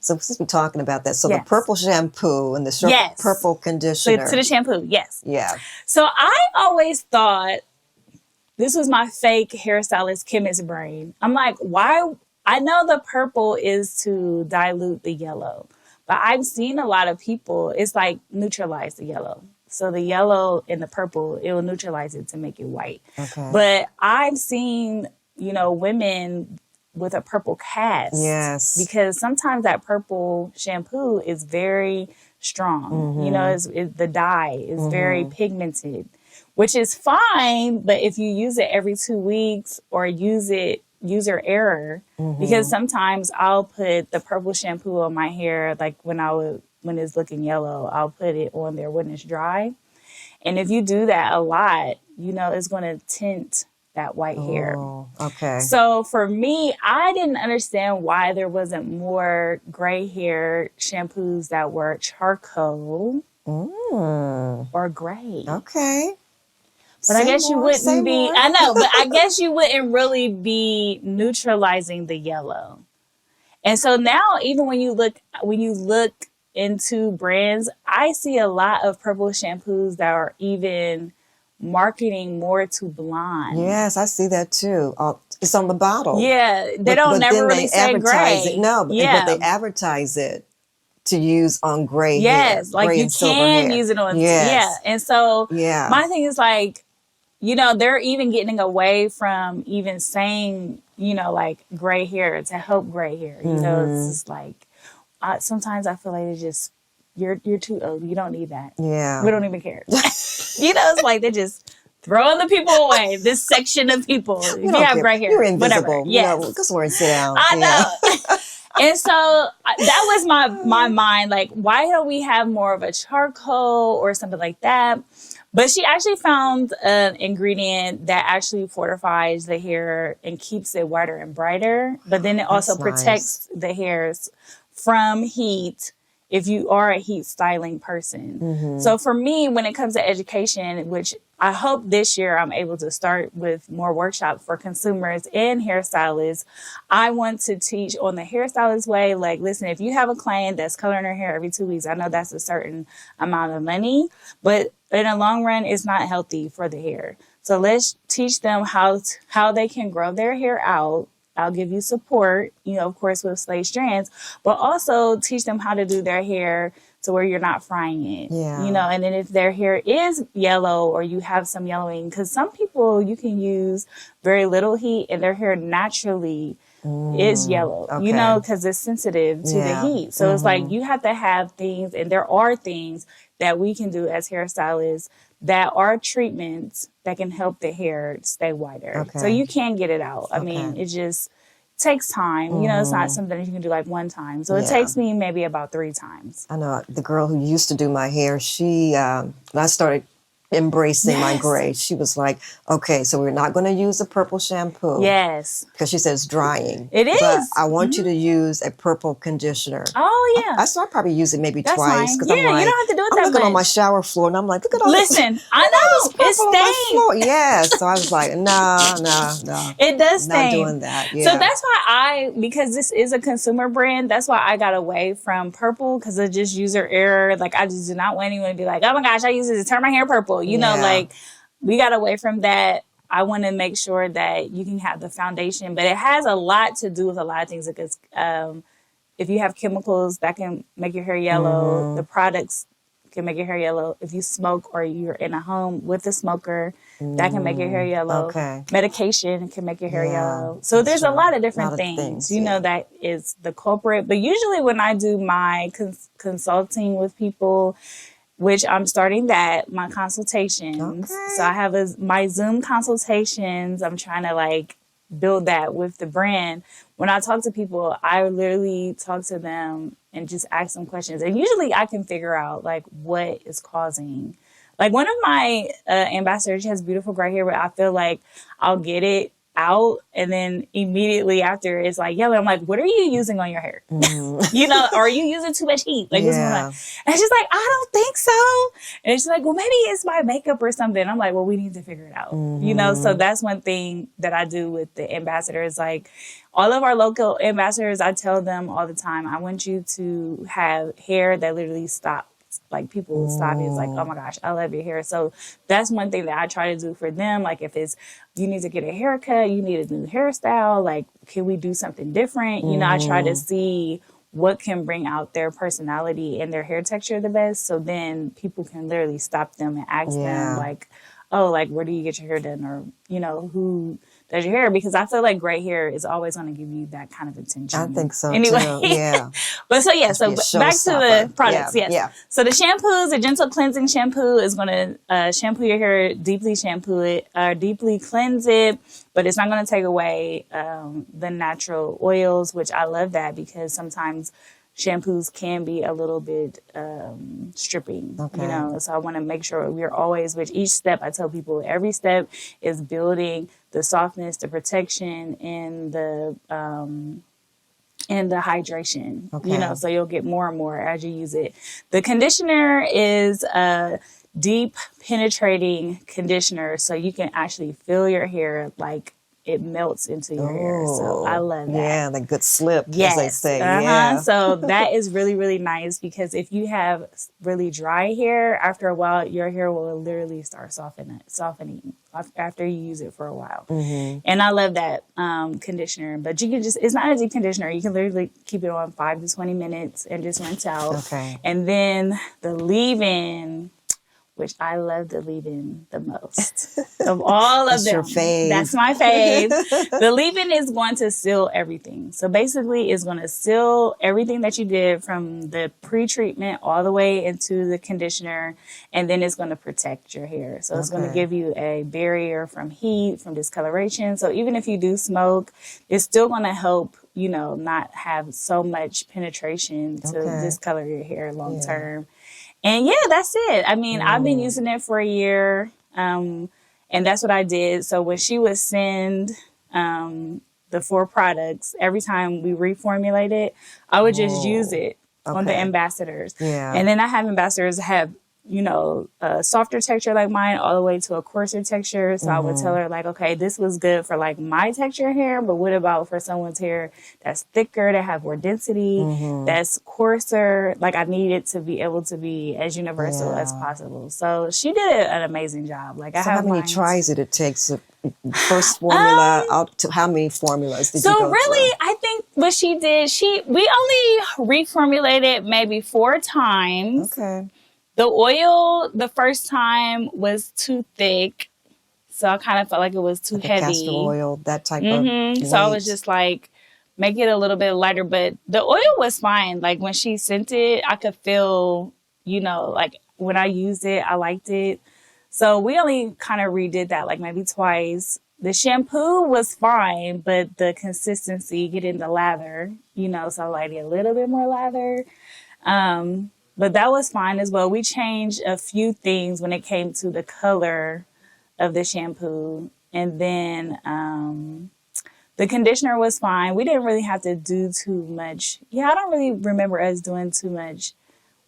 So since we're talking about that, so Yes. the purple shampoo and the Yes. purple So conditioner. to the shampoo, yes. Yeah. So I always thought this was my fake hairstylist chemist brain. I'm like, why? I know the purple is to dilute the yellow, but I've seen a lot of people, it's like neutralize the yellow. So the yellow and the purple, it will neutralize it to make it white. Okay. But I've seen, you know, women with a purple cast. Yes. Because sometimes that purple shampoo is very strong. You know, the dye is very pigmented, which is fine. But if you use it every 2 weeks or user error, because sometimes I'll put the purple shampoo on my hair, like when it's looking yellow, I'll put it on there when it's dry. And if you do that a lot, you know, it's going to tint that white hair. Oh, okay. So for me, I didn't understand why there wasn't more gray hair shampoos that were charcoal or gray. Okay. But I guess you wouldn't be, more. I know, but I guess you wouldn't really be neutralizing the yellow. And so now even when you look into brands, I see a lot of purple shampoos that are even marketing more to blonde. Yes, I see that too. It's on the bottle. Yeah, they don't never really say gray. It. No, but they advertise it to use on gray hair. Yes, like gray you and silver can hair. use it on. Yes. Yeah, and so Yeah. my thing is like, you know, they're even getting away from even saying, you know, like gray hair to help gray hair. You know, it's just like sometimes I feel like it's just you're too old. You don't need that. Yeah. We don't even care. You know, it's like they're just throwing the people away. This section of people, if you have gray hair, you're invisible. whatever. Yes. You know, go somewhere and sit down. I know. And so that was my mind. Like, why don't we have more of a charcoal or something like that? But she actually found an ingredient that actually fortifies the hair and keeps it whiter and brighter. But then it also protects the hairs from heat if you are a heat styling person. So for me, when it comes to education, which I hope this year I'm able to start with more workshops for consumers and hairstylists, I want to teach on the hairstylist way. Like, listen, if you have a client that's coloring her hair every 2 weeks, I know that's a certain amount of money, but in the long run, it's not healthy for the hair. So let's teach them how they can grow their hair out. I'll give you support, you know, of course, with Slay Strands, but also teach them how to do their hair to where you're not frying it. Yeah. You know, and then if their hair is yellow or you have some yellowing, because some people you can use very little heat and their hair naturally is yellow, you know, because it's sensitive to the heat. So it's like you have to have things, and there are things that we can do as hairstylists that are treatments that can help the hair stay whiter. Okay. So you can get it out. I mean, it just takes time. You know, it's not something that you can do like one time. So it takes me maybe about 3 times. I know the girl who used to do my hair, she, when I started embracing my gray, she was like, okay, so we're not going to use a purple shampoo. Yes. Because she says drying. It is. But I want you to use a purple conditioner. Oh, yeah. I probably use it maybe That's twice. fine. 'Cause Yeah, I'm like, you don't have to do it I'm that looking much. on my shower floor and I'm like, look at all this. Listen, I know. purple It's on my stained. floor. Yes. So I was like, no. It does Not stain. doing that. Yeah. So that's why because this is a consumer brand, that's why I got away from purple, because of just user error. Like, I just do not want anyone to be like, oh my gosh, I use it to turn my hair purple. You know, like, we got away from that. I want to make sure that you can have the foundation, but it has a lot to do with a lot of things, because if you have chemicals that can make your hair yellow, the products can make your hair yellow. If you smoke or you're in a home with a smoker, that can make your hair yellow. Okay. Medication can make your hair Yeah, yellow. So there's true. a lot of A different lot of things, things, you know, that is the culprit. But usually when I do my consulting with people, which I'm starting my consultations. Okay. So I have my Zoom consultations. I'm trying to like build that with the brand. When I talk to people, I literally talk to them and just ask them questions. And usually I can figure out like what is causing. Like one of my ambassadors, she has beautiful gray hair, but I feel like I'll get it out and then immediately after it's like yellow. I'm like, what are you using on your hair? You know, or are you using too much heat? Like, what's going on? And she's like, I don't think so. And she's like, well, maybe it's my makeup or something. I'm like, well, we need to figure it out. You know, so that's one thing that I do with the ambassadors. Like all of our local ambassadors, I tell them all the time, I want you to have hair that literally stops. Like people will stop you. It's like, oh my gosh, I love your hair. So that's one thing that I try to do for them. Like if it's, you need to get a haircut, you need a new hairstyle, like, can we do something different? You know, I try to see what can bring out their personality and their hair texture the best. So then people can literally stop them and ask them like, oh, like, where do you get your hair done? Or, you know, who does your hair? Because I feel like gray hair is always going to give you that kind of attention. I think so anyway. too. Yeah. But so yeah, so back to the products. Yeah. Yes. Yeah. So the shampoos, the gentle cleansing shampoo is going to shampoo your hair, deeply shampoo it, deeply cleanse it, but it's not going to take away the natural oils, which I love that because sometimes shampoos can be a little bit stripping, you know, so I want to make sure we're always, with each step, I tell people every step is building the softness, the protection, and the hydration, you know, so you'll get more and more as you use it. The conditioner is a deep penetrating conditioner, so you can actually feel your hair like it melts into your hair. So I love that. Yeah, the good slip, as they say. So that is really, really nice because if you have really dry hair, after a while, your hair will literally start softening after you use it for a while. And I love that conditioner. But you can just, it's not a deep conditioner. You can literally keep it on 5 to 20 minutes and just rinse out. And then the leave-in, which I love the leave-in the most of all of them. Your fave. That's my fave. The leave-in is going to seal everything. So basically it's going to seal everything that you did from the pre-treatment all the way into the conditioner. And then it's going to protect your hair. So it's going to give you a barrier from heat, from discoloration. So even if you do smoke, it's still going to help, you know, not have so much penetration to discolor your hair long term. And yeah, that's it. I mean, I've been using it for a year, and that's what I did. So when she would send the 4 products, every time we reformulate it, I would just use it on the ambassadors. And then I have ambassadors that have, you know, a softer texture like mine all the way to a coarser texture. So I would tell her like, okay, this was good for like my texture hair, but what about for someone's hair that's thicker, that have more density, that's coarser? Like I need it to be able to be as universal as possible. So she did an amazing job. Like how many tries did it take to first formula out to how many formulas did you go really through? I think what she did, we only reformulated maybe 4 times. The oil, the first time was too thick, so I kind of felt like it was too heavy. Castor oil, that type of weight. So I was just like, make it a little bit lighter. But the oil was fine. Like when she sent it, I could feel, you know, like when I used it, I liked it. So we only kind of redid that like maybe twice. The shampoo was fine, but the consistency, getting the lather, you know, so I liked it a little bit more lather. But that was fine as well. We changed a few things when it came to the color of the shampoo. And then the conditioner was fine. We didn't really have to do too much. Yeah, I don't really remember us doing too much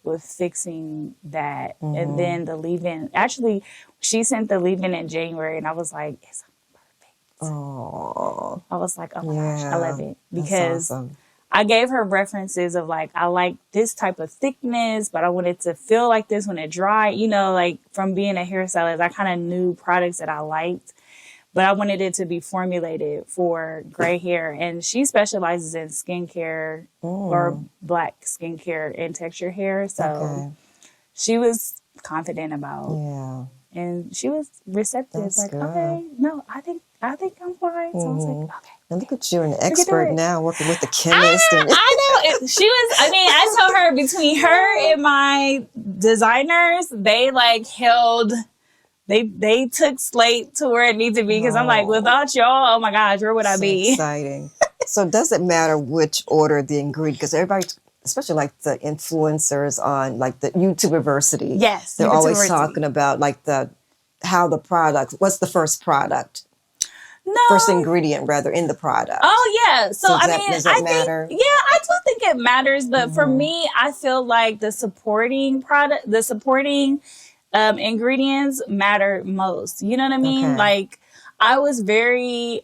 with fixing that. And then the leave-in. Actually, she sent the leave-in in January, and I was like, it's perfect. I was like, oh my gosh, I love it. Because I gave her references of like, I like this type of thickness, but I want it to feel like this when it dry. You know, like from being a hairstylist, I kind of knew products that I liked, but I wanted it to be formulated for gray hair. And she specializes in skincare or black skincare and texture hair. So she was confident about. Yeah. And she was receptive. That's like, good. okay, no, I think I'm fine. So I was like, okay. And look at you, an do expert it. now, working with the chemist. I know. She was, I mean, I told her between her and my designers, they like held, they took Slate to where it needs to be. Because I'm like, without y'all, oh my gosh, where would I be? Exciting. So does it matter which order the ingredient? Because everybody, especially like the influencers on like the YouTubeversity, Yes, they're always YouTubeversity. talking about like how the product. What's the first product? No. First ingredient, rather, in the product. Oh yeah. So I mean, does that I matter? think, yeah, I do think it matters. But for me, I feel like the supporting product, the supporting ingredients matter most. You know what I mean? Okay. Like I was very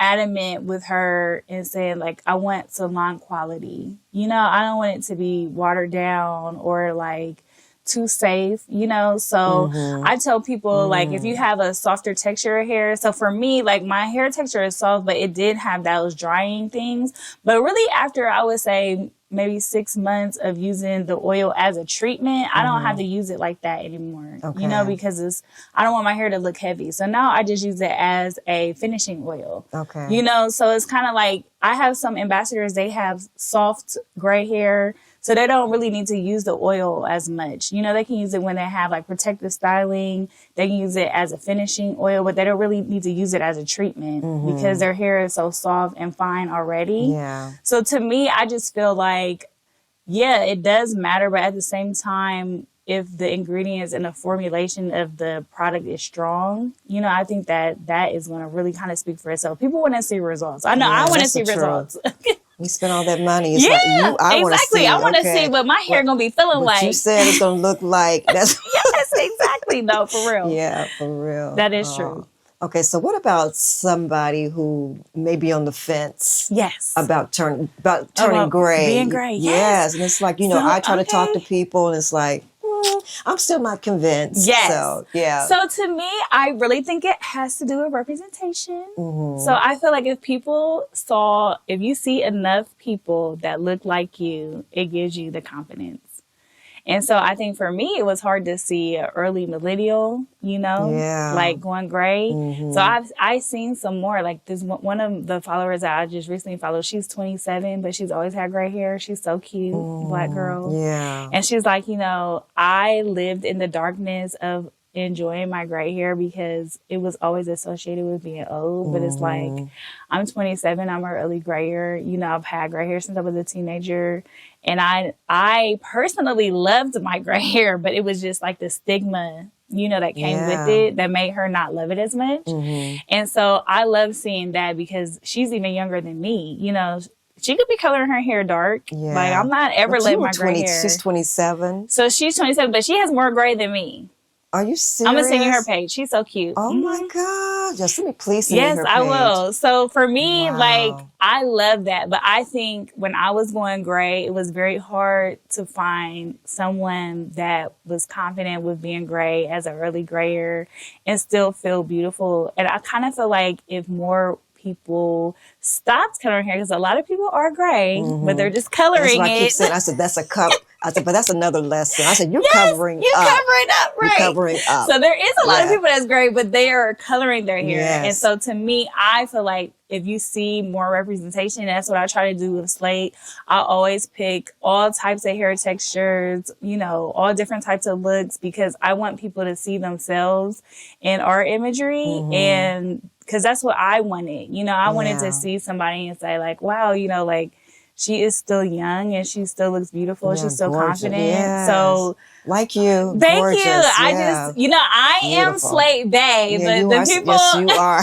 adamant with her and saying like, I want salon quality. You know, I don't want it to be watered down or like too safe, you know? So I tell people like, if you have a softer texture of hair, so for me, like my hair texture is soft, but it did have those drying things. But really after, I would say maybe 6 months of using the oil as a treatment, I don't have to use it like that anymore, you know, because I don't want my hair to look heavy. So now I just use it as a finishing oil, you know? So it's kind of like, I have some ambassadors, they have soft gray hair. So they don't really need to use the oil as much. You know, they can use it when they have like protective styling. They can use it as a finishing oil, but they don't really need to use it as a treatment because their hair is so soft and fine already. Yeah. So to me, I just feel like, yeah, it does matter. But at the same time, if the ingredients and the formulation of the product is strong, you know, I think that is going to really kind of speak for itself. People want to see results. I know, I want to see results. We spend all that money. It's yeah, like, I exactly. I want to see what my hair gonna be feeling like. You said it's gonna look like. That's yes, exactly. No, for real. Yeah, for real. That is true. Okay, so what about somebody who may be on the fence? Yes. About turning gray. Being gray. Yes, and it's like, you know, So, I try to talk to people, and it's like, I'm still not convinced. Yes. So, yeah. So to me, I really think it has to do with representation. So I feel like if you see enough people that look like you, it gives you the confidence. And so I think for me, it was hard to see an early millennial, you know, like going gray. So I've seen some more, like this one of the followers that I just recently followed, she's 27, but she's always had gray hair. She's so cute, Black girl. Yeah. And she's like, you know, I lived in the darkness of enjoying my gray hair because it was always associated with being old. But it's like, I'm 27, I'm an early grayer. You know, I've had gray hair since I was a teenager. And I personally loved my gray hair, but it was just like the stigma, you know, that came with it that made her not love it as much. And so I love seeing that because she's even younger than me, you know. She could be coloring her hair dark. Yeah. Like, I'm not ever letting my gray hair. She's 27. So she's 27, but she has more gray than me. Are you serious? I'm going to send you her page. She's so cute. Oh my God. Just send me, please send me her page. Yes, I will. So for me, like, I love that. But I think when I was going gray, it was very hard to find someone that was confident with being gray as an early grayer and still feel beautiful. And I kind of feel like if more people stopped coloring hair, because a lot of people are gray, but they're just coloring that's what it. I keep saying. I said, that's a cup. I said, but that's another lesson. I said, you're yes, covering you're up. covering up, right? You're covering up. So there is a lot of people that's gray, but they are coloring their hair. Yes. And so to me, I feel like if you see more representation, that's what I try to do with Slate. I always pick all types of hair textures, you know, all different types of looks, because I want people to see themselves in our imagery. And because that's what I wanted. You know, I wanted to see somebody and say like, wow, you know, like, she is still young and she still looks beautiful. She's still confident. Yes. So like you. Thank gorgeous. you. I just, you know, I am Slate Bay, but the people, yes, you are.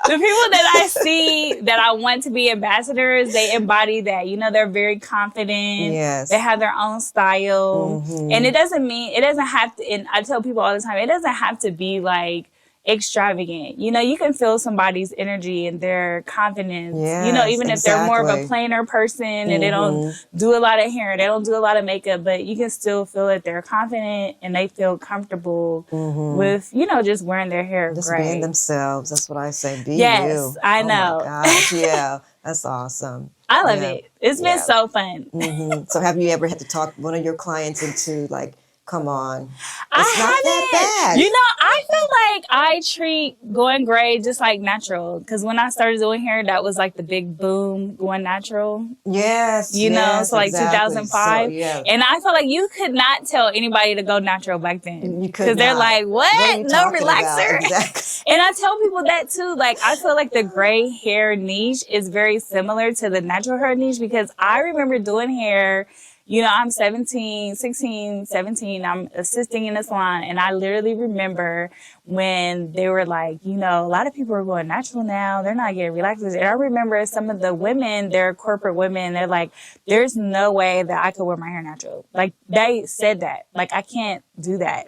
the people that I see that I want to be ambassadors, they embody that. You know, they're very confident. Yes. They have their own style. And it doesn't have to, and I tell people all the time, it doesn't have to be like extravagant. You know, you can feel somebody's energy and their confidence. Yes, you know, even if they're more of a plainer person and they don't do a lot of hair, they don't do a lot of makeup, but you can still feel that they're confident and they feel comfortable with, you know, just wearing their hair just gray. being themselves. That's what I say. Be you. Yes, I know. Oh my gosh, yeah. That's awesome. I love Yeah. it. It's been Yeah. so fun. So have you ever had to talk one of your clients into like, come on, I it's not that bad? You know, I feel like I treat going gray just like natural. Because when I started doing hair, that was like the big boom going natural. Yes. You know, yes, so like exactly. 2005. So, yeah. And I felt like you could not tell anybody to go natural back then. You could Because they're not. like, What are what? you No talking about? relaxer? Exactly. And I tell people that too. Like, I feel like the gray hair niche is very similar to the natural hair niche because I remember doing hair. You know, I'm 17, 16, 17. I'm assisting in a salon. And I literally remember when they were like, you know, a lot of people are going natural now. They're not getting relaxers. And I remember some of the women, they're corporate women. They're like, there's no way that I could wear my hair natural. Like, they said that. Like, I can't do that.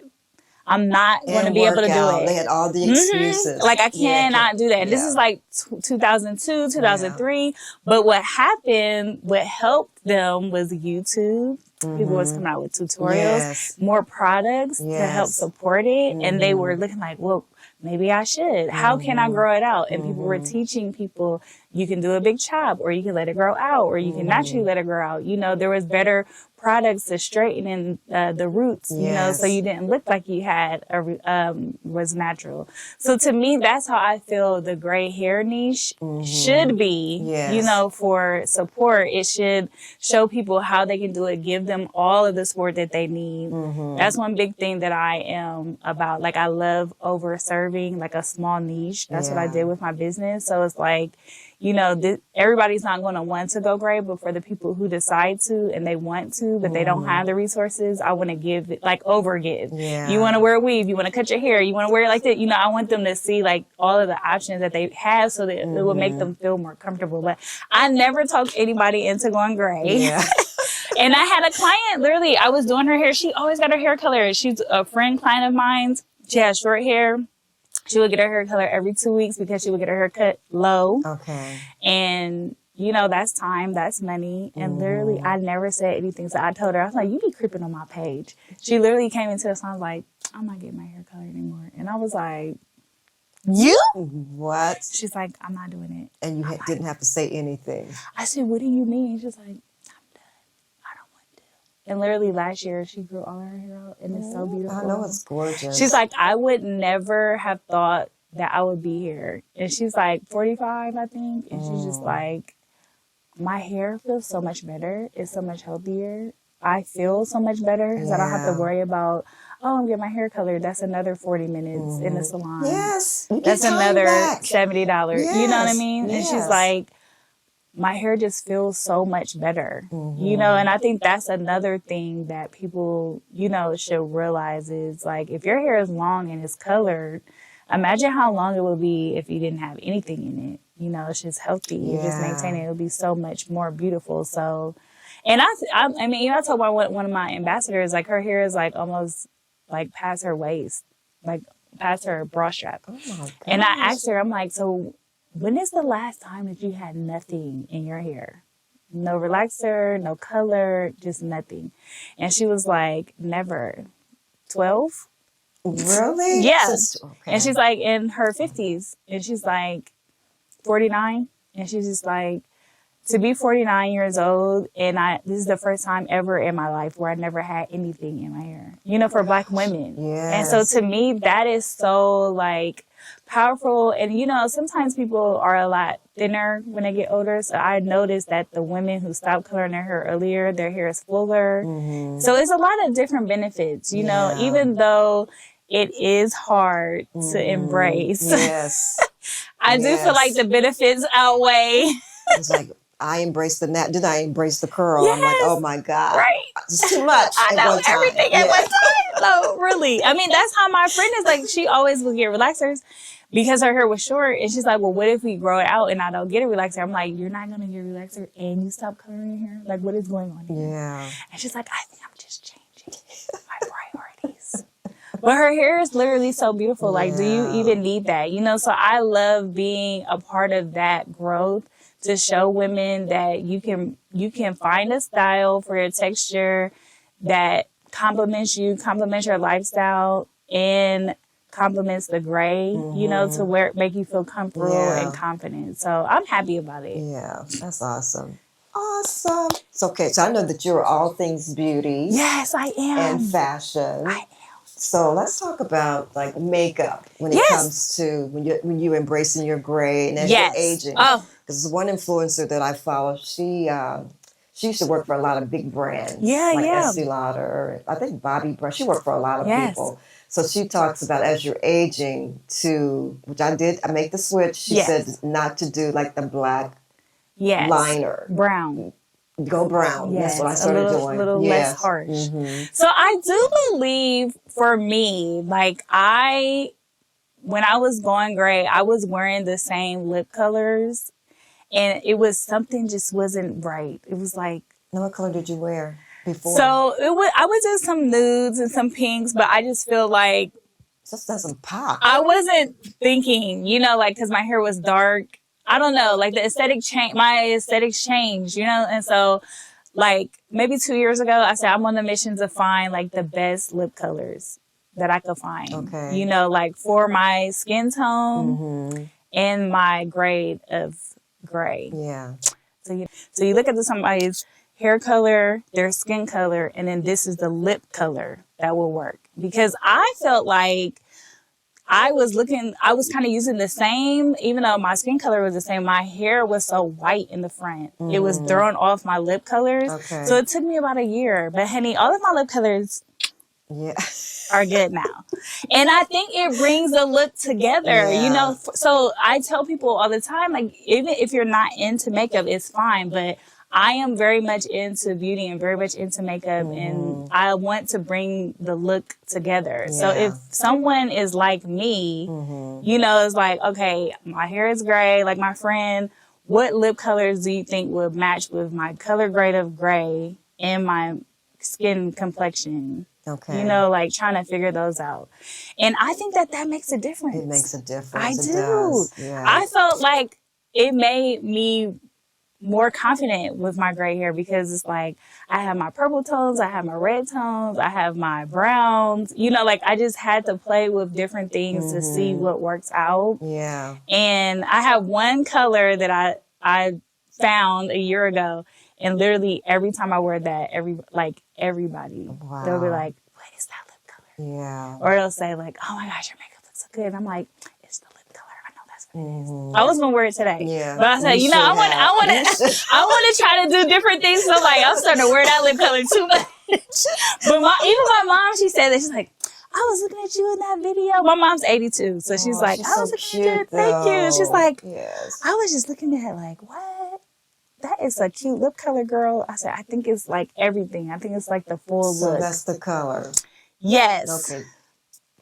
I'm not going to be able to do workout. it. They had all the excuses. Like, I cannot do that. And this Yeah. is like 2002, 2003. But what happened, what helped them was YouTube. People was coming out with tutorials, Yes. more products to help Yes. support it. And they were looking like, well, maybe I should. How can I grow it out? And people were teaching people, you can do a big chop, or you can let it grow out, or you can naturally let it grow out. You know, there was better products to straighten in the roots, you know, so you didn't look like you had was natural. So to me, that's how I feel the gray hair niche should be, you know, for support. It should show people how they can do it, give them all of the support that they need. That's one big thing that I am about. Like, I love over serving like a small niche. That's what I did with my business. So it's like, you know, everybody's not going to want to go gray, but for the people who decide to and they want to, but they don't have the resources, I want to give it, like, overgive. Yeah. You want to wear a weave, you want to cut your hair, you want to wear it like that. You know, I want them to see like all of the options that they have so that it will make them feel more comfortable. But I never talked anybody into going gray. Yeah. And I had a client, literally, I was doing her hair. She always got her hair colored. She's a friend client of mine. She has short hair. She would get her hair color every 2 weeks because she would get her hair cut low. Okay. And, you know, that's time, that's money. And literally, I never said anything. So I told her, I was like, you be creeping on my page. She literally came into the salon like, I'm not getting my hair colored anymore. And I was like, you? What? She's like, I'm not doing it. And you didn't have to say anything. I said, what do you mean? She's like, I'm done. I don't want to. And literally last year, she grew all her hair out. And it's so beautiful. I know, it's gorgeous. She's like, I would never have thought that I would be here. And she's like 45, I think. And she's just like, my hair feels so much better. It's so much healthier. I feel so much better because I don't have to worry about, oh, I'm getting my hair colored. That's another 40 minutes in the salon. Yes. You get That's time another back. $70. You know what I Yes, mean? And she's yes. like, my hair just feels so much better, you know, and I think that's another thing that people, you know, should realize is like, if your hair is long and it's colored, imagine how long it would be if you didn't have anything in it. You know, it's just healthy. You just maintain it. It would be so much more beautiful. So, and I mean, you know, I told one of my ambassadors, like, her hair is like almost like past her waist, like past her bra strap. Oh my gosh. And I asked her, I'm like, so when is the last time that you had nothing in your hair? No relaxer, no color, just nothing. And she was like, never. 12? Really? Yeah. Okay. And she's like in her 50s. And she's like 49. And she's just like, to be 49 years old, and this is the first time ever in my life where I never had anything in my hair, you know, for Black women. Yes. And so to me, that is so like powerful. And, you know, sometimes people are a lot thinner when they get older. So I noticed that the women who stopped coloring their hair earlier, their hair is fuller. So it's a lot of different benefits, you know, even though it is hard to embrace. Yes. I do feel like the benefits outweigh. It's like, I embraced the nap. Then I embraced the curl. I'm like, oh my God. Right. It's too much. I at know one time. everything at one time. No, really. I mean, that's how my friend is. Like, she always would get relaxers because her hair was short. And she's like, well, what if we grow it out and I don't get a relaxer? I'm like, you're not going to get a relaxer and you stop coloring your hair? Like, what is going on here? Yeah. And she's like, I think I'm just changing my priorities. But her hair is literally so beautiful. Like, do you even need that? You know, so I love being a part of that growth, to show women that you can find a style for your texture that complements you, complements your lifestyle, and complements the gray, you know, to make you feel comfortable and confident. So I'm happy about it. Yeah, that's awesome. Awesome. So, okay, so I know that you're all things beauty Yes, I am. and fashion. I am. So let's talk about like makeup when it Yes. comes to when you're embracing your gray and as Yes. you're aging. Oh. Because one influencer that I follow, she used to work for a lot of big brands. Yeah, like yeah. Estee Lauder, I think Bobbi Brown. She worked for a lot of Yes. people. So she talks about as you're aging which I did, I make the switch. She Yes. said not to do like the black Yes. liner. Brown. Go brown. Yes. That's what I started doing. A little Yes. less harsh. Mm-hmm. So I do believe for me, like when I was going gray, I was wearing the same lip colors and it was something just wasn't right. It was like, Now, what color did you wear before? so I was in some nudes and some pinks, but I just feel like It just doesn't pop. I wasn't thinking, like, cause my hair was dark. I don't know, like the aesthetic change, my aesthetics changed, and so like maybe 2 years ago, I said, I'm on a mission to find like the best lip colors that I could find, Okay. like for my skin tone Mm-hmm. and my grade of gray. Yeah. So you look at somebody's hair color, their skin color, and then this is the lip color that will work. Because I felt like I was kind of using the same, even though my skin color was the same, my hair was so white in the front. It was throwing off my lip colors. Okay. So it took me about a year. But honey, all of my lip colors Yeah. are good now. And I think it brings the look together, Yeah. So I tell people all the time, like, even if you're not into makeup, it's fine. But I am very much into beauty and very much into makeup. And I want to bring the look together. So Yeah. if someone is like me, it's like, okay, my hair is gray, like my friend, what lip colors do you think would match with my color grade of gray and my skin complexion? Okay. Like trying to figure those out. And I think that makes a difference. It makes a difference. I It do. does. Yeah. I felt like it made me more confident with my gray hair because it's like I have my purple tones, I have my red tones, I have my browns. Like I just had to play with different things to see what works out. Yeah. And I have one color that I found a year ago. And literally every time I wear that, everybody, Wow. they'll be like, what is that lip color? Yeah. Or they'll say like, oh my gosh, your makeup looks so good. And I'm like, it's the lip color. I know that's what it is. I was gonna wear it today. Yeah. But I said, You I should want have. I want to try to do different things. So like, I'm starting to wear that lip color too much. But even my mom, she said that, she's like, I was looking at you in that video. My mom's 82. So she's like, she's I was so looking at you. cute, Thank you. She's though. like, Yes. I was just looking at it like, what? That is a cute lip color, girl. I said, I think it's like everything. I think it's like the full So look. that's the color. Yes. Okay.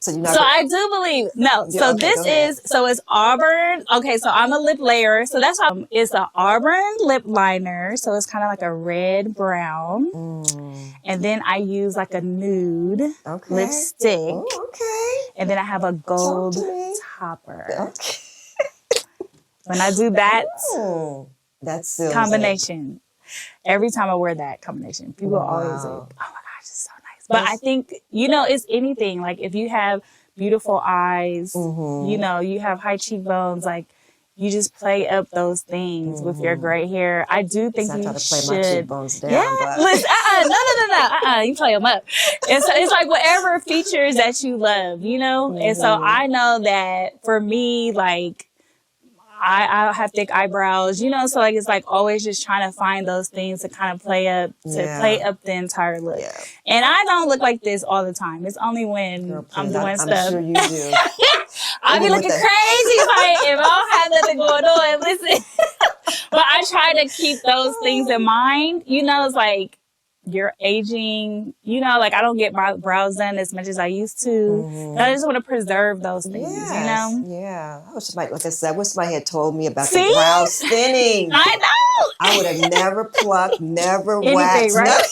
So you're not. So I do believe, no. Yeah, So okay, this go ahead. is, so it's Auburn. Okay, so I'm a lip layer. So that's why it's an Auburn lip liner. So it's kind of like a red brown. And then I use like a nude Okay. lipstick. Oh, okay. And then I have a gold Talk to me. topper. Okay. When I do that Oh, that's silly. combination, every time I wear that combination, people are always like, Wow. oh my gosh, it's so nice. But I think, it's anything. Like if you have beautiful eyes, you have high cheekbones, like you just play up those things with your gray hair. I do think I you try to play should. my cheekbones down. Yeah, But listen, no. You play them up. And so it's like whatever features that you love, And so I know that for me, like, I have thick eyebrows, so like it's like always just trying to find those things to kind of play up the entire look. Yeah. And I don't look like this all the time. It's only when Girl, I'm please, doing I'm stuff. sure you do. I'll be Even looking with crazy if I don't have nothing going on. Listen, but I try to keep those things in mind. It's like you're aging. Like I don't get my brows done as much as I used to. I just want to preserve those things. Yes. Yeah. I wish somebody, like I said, I wish somebody had told me about See? the brow thinning. I know. I would have never plucked, never Anything, waxed. right?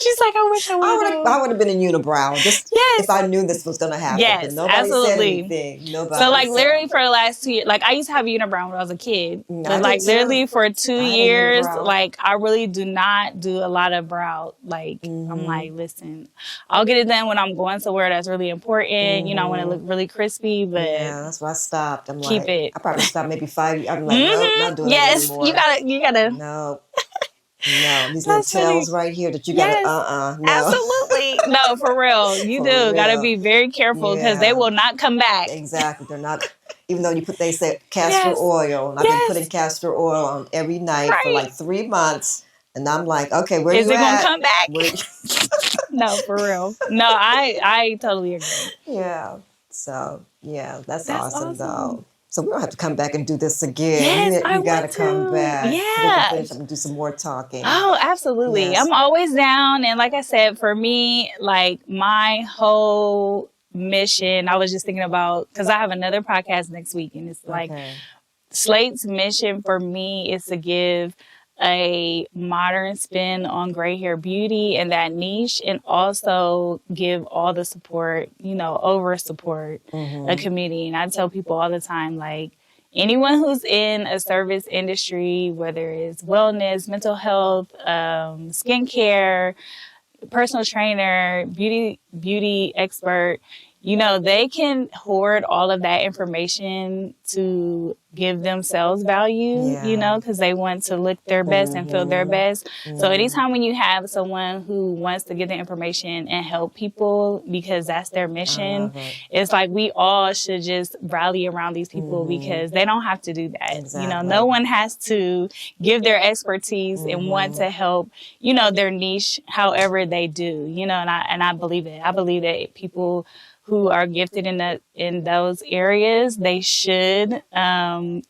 She's like, I wish I would have. I would have been in unibrow just Yes. if I knew this was going to happen. Yes, but nobody said absolutely. anything. Nobody. So like said. literally for the last 2 years, like I used to have unibrow when I was a kid, but like literally for 2 years, like I really do not do a lot of brow. Like I'm like, listen, I'll get it done when I'm going somewhere that's really important. You know, I want to look really crispy, but yeah, that's why I stopped. I'm keep like, it. I probably stopped maybe 5 years. I'm like, nope, not doing it anymore. Yes, you gotta. No. No, these little tails right here that you gotta, no. Absolutely. No, for real. You gotta be very careful because they will not come back. Exactly. They're not, even though they say castor oil, and I've been putting castor oil on every night for like 3 months. And I'm like, okay, where is you it at? Gonna come back? No, for real. No, I totally agree. Yeah. So, yeah, that's awesome though. So we don't have to come back and do this again. Yes, you got to come back. Yeah. We can finish up and do some more talking. Oh, absolutely. Yes. I'm always down. And like I said, for me, like my whole mission, I was just thinking about, because I have another podcast next week, and it's like Slate's mission for me is to give a modern spin on gray hair beauty and that niche, and also give all the support, over support a community. And I tell people all the time, like, anyone who's in a service industry, whether it's wellness, mental health, skincare, personal trainer, beauty expert, they can hoard all of that information to give themselves value, because they want to look their best and feel their best. So anytime when you have someone who wants to get the information and help people because that's their mission, it's like we all should just rally around these people because they don't have to do that. Exactly. No one has to give their expertise and want to help, their niche however they do, and I believe it. I believe that people who are gifted in those areas, they should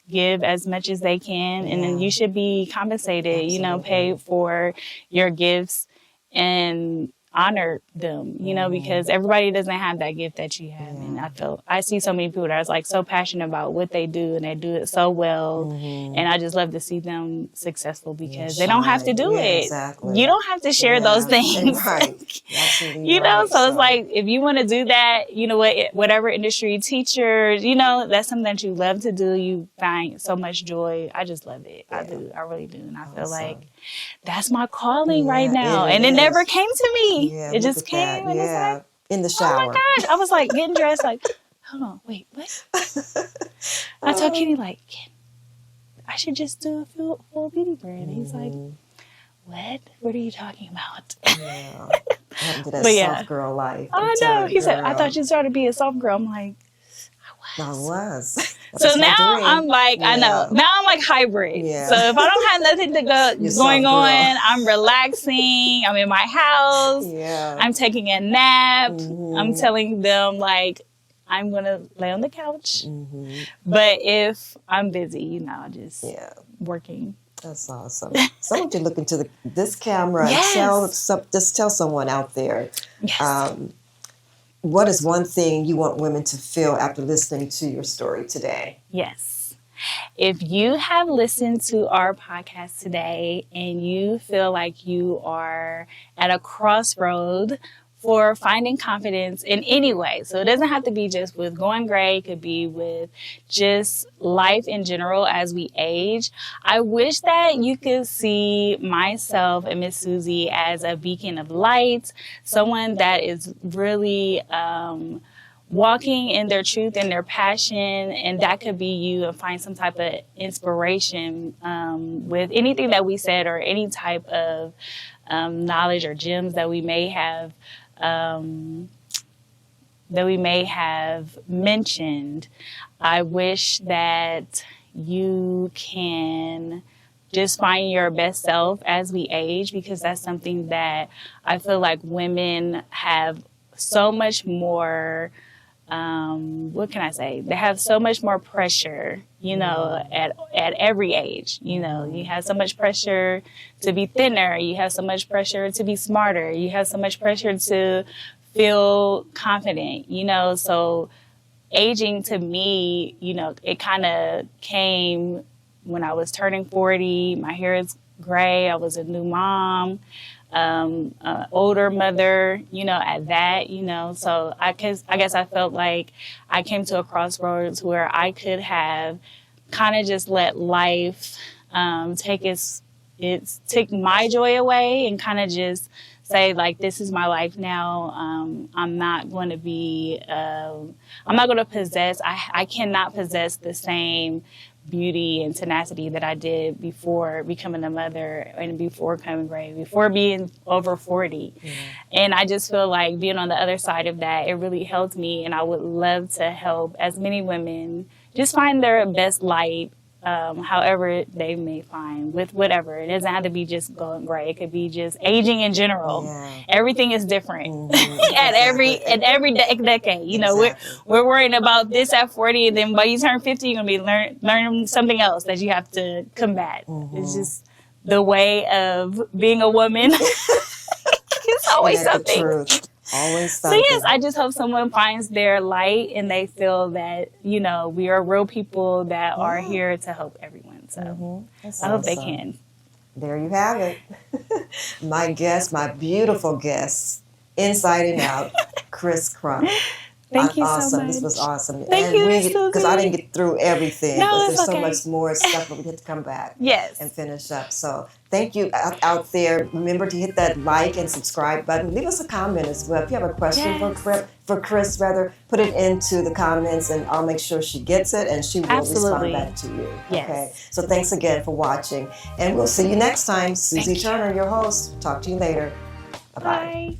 give as much as they can, and then you should be compensated. Paid for your gifts and honor them. Because everybody doesn't have that gift that you have, and I see so many people that are like so passionate about what they do, and they do it so well, and I just love to see them successful because they don't have to do it. Exactly. You don't have to share those things, right? Absolutely. So it's like if you want to do that, whatever industry, teacher, that's something that you love to do. You find so much joy. I just love it. I do. I really do, and I feel like that's my calling right now, and it never came to me. It just came, and it's like in the shower. Oh my gosh! I was like getting dressed, like, hold on, wait, what? I told Kenny, like, I should just do a full beauty brand. He's like, what? What are you talking about? Yeah, I haven't did that soft girl life. I know. He said, I thought you started to be a soft girl. I'm like, I was. So now I'm like, I know. Now I'm like hybrid. Yeah. So if I don't have nothing going on, I'm relaxing. I'm in my house. Yeah. I'm taking a nap. I'm telling them like I'm gonna lay on the couch. But if I'm busy, just working. That's awesome. So I want you to look into this camera and just tell someone out there. Yes. What is one thing you want women to feel after listening to your story today? Yes. If you have listened to our podcast today and you feel like you are at a crossroad for finding confidence in any way. So it doesn't have to be just with going gray. It could be with just life in general as we age. I wish that you could see myself and Miss Susie as a beacon of light, someone that is really walking in their truth and their passion, and that could be you, and find some type of inspiration with anything that we said or any type of knowledge or gems that we may have mentioned. I wish that you can just find your best self as we age, because that's something that I feel like women have so much more, what can I say? They have so much more pressure, at every age. You have so much pressure to be thinner. You have so much pressure to be smarter. You have so much pressure to feel confident, so aging to me, it kind of came when I was turning 40. My hair is gray. I was a new mom. older mother, at that, so I guess I felt like I came to a crossroads where I could have kind of just let life take my joy away and kind of just say, like, this is my life now. I'm not going to possess, I cannot possess the same beauty and tenacity that I did before becoming a mother and before coming gray, before being over 40. Yeah. And I just feel like being on the other side of that, it really helped me. And I would love to help as many women just find their best light, however they may find, with whatever. It doesn't have to be just going gray. It could be just aging in general. Yeah. Everything is different at every decade. We're worrying about this at 40, and then by you turn 50, you're gonna be learning something else that you have to combat. It's just the way of being a woman. It's always something. The truth. Always something. So yes, I just hope someone finds their light and they feel that, we are real people that are here to help everyone. So I hope they can. There you have it. My guest, my beautiful guest, inside and out, Chris Crump. Thank you awesome. so much. This was awesome. Thank you, because I didn't get through everything. No, but there's okay. so much more stuff that we get to come back and finish up. So thank you out there. Remember to hit that like and subscribe button. Leave us a comment as well. If you have a question for Chris, put it into the comments and I'll make sure she gets it and she will respond back to you. Yes. Okay. So thanks again for watching. And we'll see you next time. Susie Turner, your host. Talk to you later. Bye-bye. Bye.